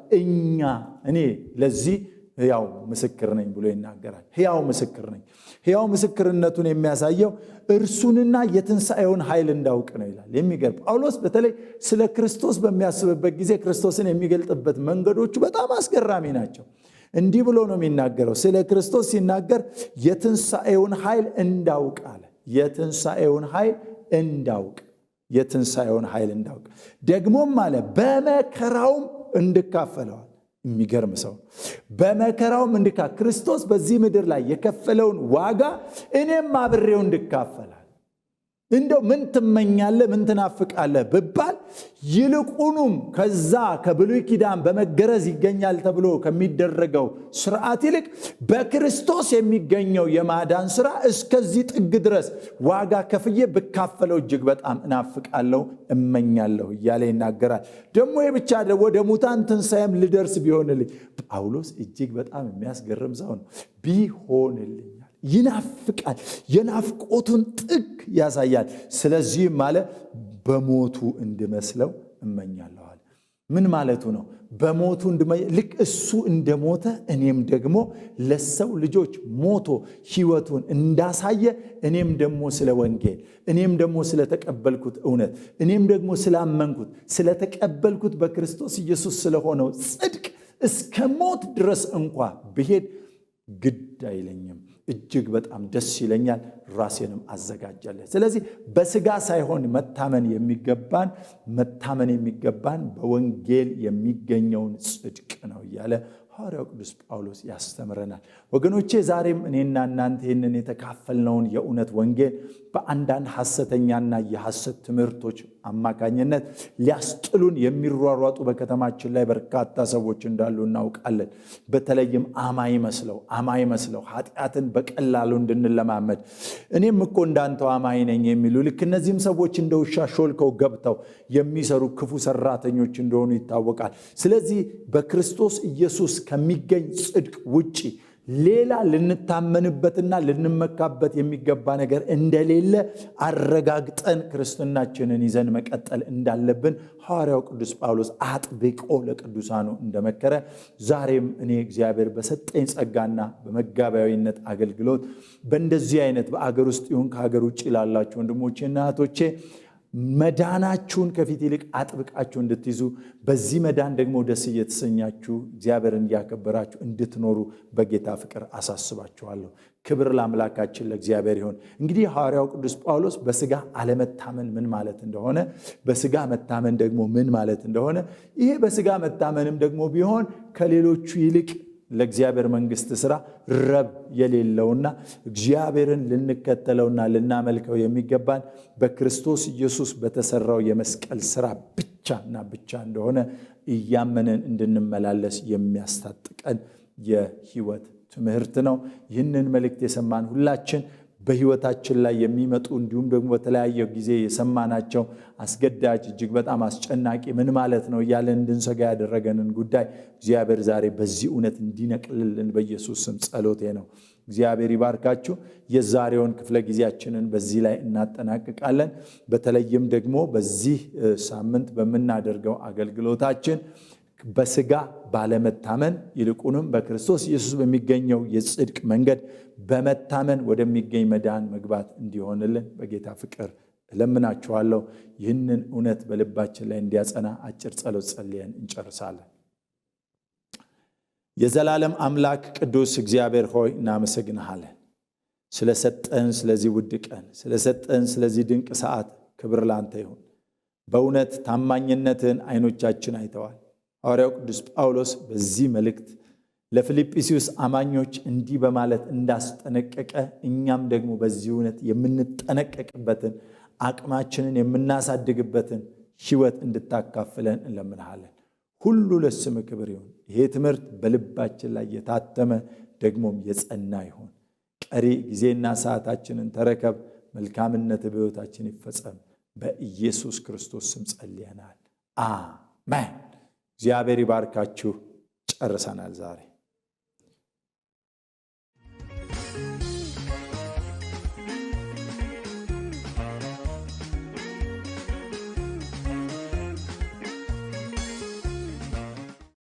እኔ ለዚህ ሕያው ምስክር ነኝ ብሎ ይናገራል። ሕያው ምስክር ነኝ። ሕያው ምስክርነቱን የሚያሳየው እርሱንና የትንሣኤውን ኃይል እንዳውቅ ነው ይላል። የሚገርም ጳውሎስ በተለይ ስለ ክርስቶስ በሚያስብበት ጊዜ ክርስቶስን የሚገልጥበት መንገዶቹ በጣም አስገራሚ ናቸው። እንዲህ ብሎ ነው የሚናገረው። ስለ ክርስቶስ ሲናገር የትንሣኤውን ኃይል እንዳውቅ አለ። የትንሣኤውን ኃይል እንዳውቅ ደግሞም አለ በመከራውም እንድካፈለዋል። የሚገርም ሰው በመከራውም ክርስቶስ በዚህ ምድር ላይ የከፈለውን ዋጋ እኔም አብሬው እንድካፈላል። እንደው ምን ትመኛለህ ምን ትናፍቃለህ ብባል ይልቁኑም ከዛ ከብሉይ ኪዳን በመገረዝ ይገኛል ተብሎ ከሚደረገው ስርዓት ይልቅ በክርስቶስ የሚገኘው የማዳን ስራ እስከዚህ ጥግ ድረስ ዋጋ ከፍዬ ብካፈለው እጅግ በጣም እናፍቃለሁ እመኛለሁ እያለ ይናገራል። ደግሞ ብቻ ወደ ሙታን ትንሣኤም ልደርስ ቢሆንልኝ። ጳውሎስ እጅግ በጣም የሚያስገርም ሰው ነው። ቢሆንልኝ ይናፍቃል። የናፍቆቱን ጥግ ያሳያል። ስለዚህም ማለት በሞቱ እንድመስለው እመኛለዋል። ምን ማለቱ ነው? በሞቱ ልክ እሱ እንደሞተ እኔም ደግሞ ለሰው ልጆች ሞቶ ሕይወቱን እንዳሳየ እኔም ደግሞ ስለ ወንጌል እኔም ደግሞ ስለተቀበልኩት እውነት እኔም ደግሞ ስላመንኩት ስለተቀበልኩት በክርስቶስ ኢየሱስ ስለሆነው ጽድቅ እስከ ሞት ድረስ እንኳ ብሄድ ግድ አይለኝም። እጅግ በጣም ደስ ይለኛል። ራሴንም አዘጋጃለሁ። ስለዚህ በስጋ ሳይሆን መታመን የሚገባን በወንጌል የሚገኘውን ጽድቅ ነው እያለ ሐዋርያው ቅዱስ ጳውሎስ ያስተምረናል። ወገኖቼ ዛሬም እኔና እናንተ ይህንን የተካፈልነውን የእውነት ወንጌል በአንዳንድ ሐሰተኛና የሐሰት ትምህርቶች አማካኝነት ሊያስጥሉን የሚሯሯጡ በከተማችን ላይ በርካታ ሰዎች እንዳሉ እናውቃለን። በተለይም አማይ መስለው ኃጢአትን በቀላሉ እንድንለማመድ እኔም እኮ እንዳንተው አማይ ነኝ የሚሉ ልክ እነዚህም ሰዎች እንደ ውሻ ሾልከው ገብተው የሚሰሩ ክፉ ሰራተኞች እንደሆኑ ይታወቃል። ስለዚህ በክርስቶስ ኢየሱስ ከሚገኝ ጽድቅ ውጪ ሌላ ልንታመንበትና ልንመካበት የሚገባ ነገር እንደሌለ አረጋግጠን ክርስትናችንን ይዘን መቀጠል እንዳለብን ሐዋርያው ቅዱስ ጳውሎስ አጥብቆ ለቅዱሳኑ እንደመከረ ዛሬም እኔ እግዚአብሔር በሰጠኝ ጸጋና በመጋቢያዊነት አገልግሎት በእንደዚህ አይነት በአገር ውስጥ ይሁን ከሀገር ውጭ ላላችሁ ወንድሞቼና እህቶቼ መዳናችሁን ከፊት ይልቅ አጥብቃችሁ እንድትይዙ በዚህ መዳን ደግሞ ደስ እየተሰኛችሁ እግዚአብሔርን እያከበራችሁ እንድትኖሩ በጌታ ፍቅር አሳስባችኋለሁ። ክብር ለአምላካችን ለእግዚአብሔር ይሁን። እንግዲህ ሐዋርያው ቅዱስ ጳውሎስ በስጋ አለመታመን ምን ማለት እንደሆነ፣ በስጋ መታመን ደግሞ ምን ማለት እንደሆነ፣ ይሄ በስጋ መታመንም ደግሞ ቢሆን ከሌሎቹ ይልቅ ለእግዚአብሔር መንግስት ሥራ ረብ የሌለውና እግዚአብሔርን ልንከተለውና ልናመልከው የሚገባን በክርስቶስ ኢየሱስ በተሰራው የመስቀል ሥራ ብቻና ብቻ እንደሆነ እያመንን እንድንመላለስ የሚያስታጥቀን የሕይወት ትምህርት ነው። ይህንን መልእክት የሰማን ሁላችን በሕይወታችን ላይ የሚመጡ እንዲሁም ደግሞ በተለያየ ጊዜ የሰማናቸው አስገዳጅ እጅግ በጣም አስጨናቂ ምን ማለት ነው እያለን እንድንሰጋ ያደረገንን ጉዳይ እግዚአብሔር ዛሬ በዚህ እውነት እንዲነቅልልን በኢየሱስ ስም ጸሎቴ ነው። እግዚአብሔር ይባርካችሁ። የዛሬውን ክፍለ ጊዜያችንን በዚህ ላይ እናጠናቅቃለን። በተለይም ደግሞ በዚህ ሳምንት በምናደርገው አገልግሎታችን በስጋ ባለመታመን ይልቁንም በክርስቶስ ኢየሱስ በሚገኘው የጽድቅ መንገድ በመታመን ወደሚገኝ መዳን መግባት እንዲሆንልን በጌታ ፍቅር እለምናችኋለሁ። ይህንን እውነት በልባችን ላይ እንዲያጸና አጭር ጸሎት ጸልየን እንጨርሳለን። የዘላለም አምላክ ቅዱስ እግዚአብሔር ሆይ እናመሰግንሃለን። ስለሰጠን ስለዚህ ውድ ቀን፣ ስለሰጠን ስለዚህ ድንቅ ሰዓት ክብር ላንተ ይሁን። በእውነት ታማኝነትን አይኖቻችን አይተዋል። ሐዋርያው ቅዱስ ጳውሎስ በዚህ መልእክት ለፊልጵስዩስ አማኞች እንዲህ በማለት እንዳስጠነቀቀ እኛም ደግሞ በዚህ እውነት የምንጠነቀቅበትን አቅማችንን የምናሳድግበትን ሕይወት እንድታካፍለን እንለምንሃለን። ሁሉ ለስም ክብር ይሁን። ይሄ ትምህርት በልባችን ላይ የታተመ ደግሞም የጸና ይሁን። ቀሪ ጊዜና ሰዓታችንን ተረከብ። መልካምነት በሕይወታችን ይፈጸም። በኢየሱስ ክርስቶስ ስም ጸልየናል። አሜን። እግዚአብሔር ይባርካችሁ። ጨርሰናል ዛሬ።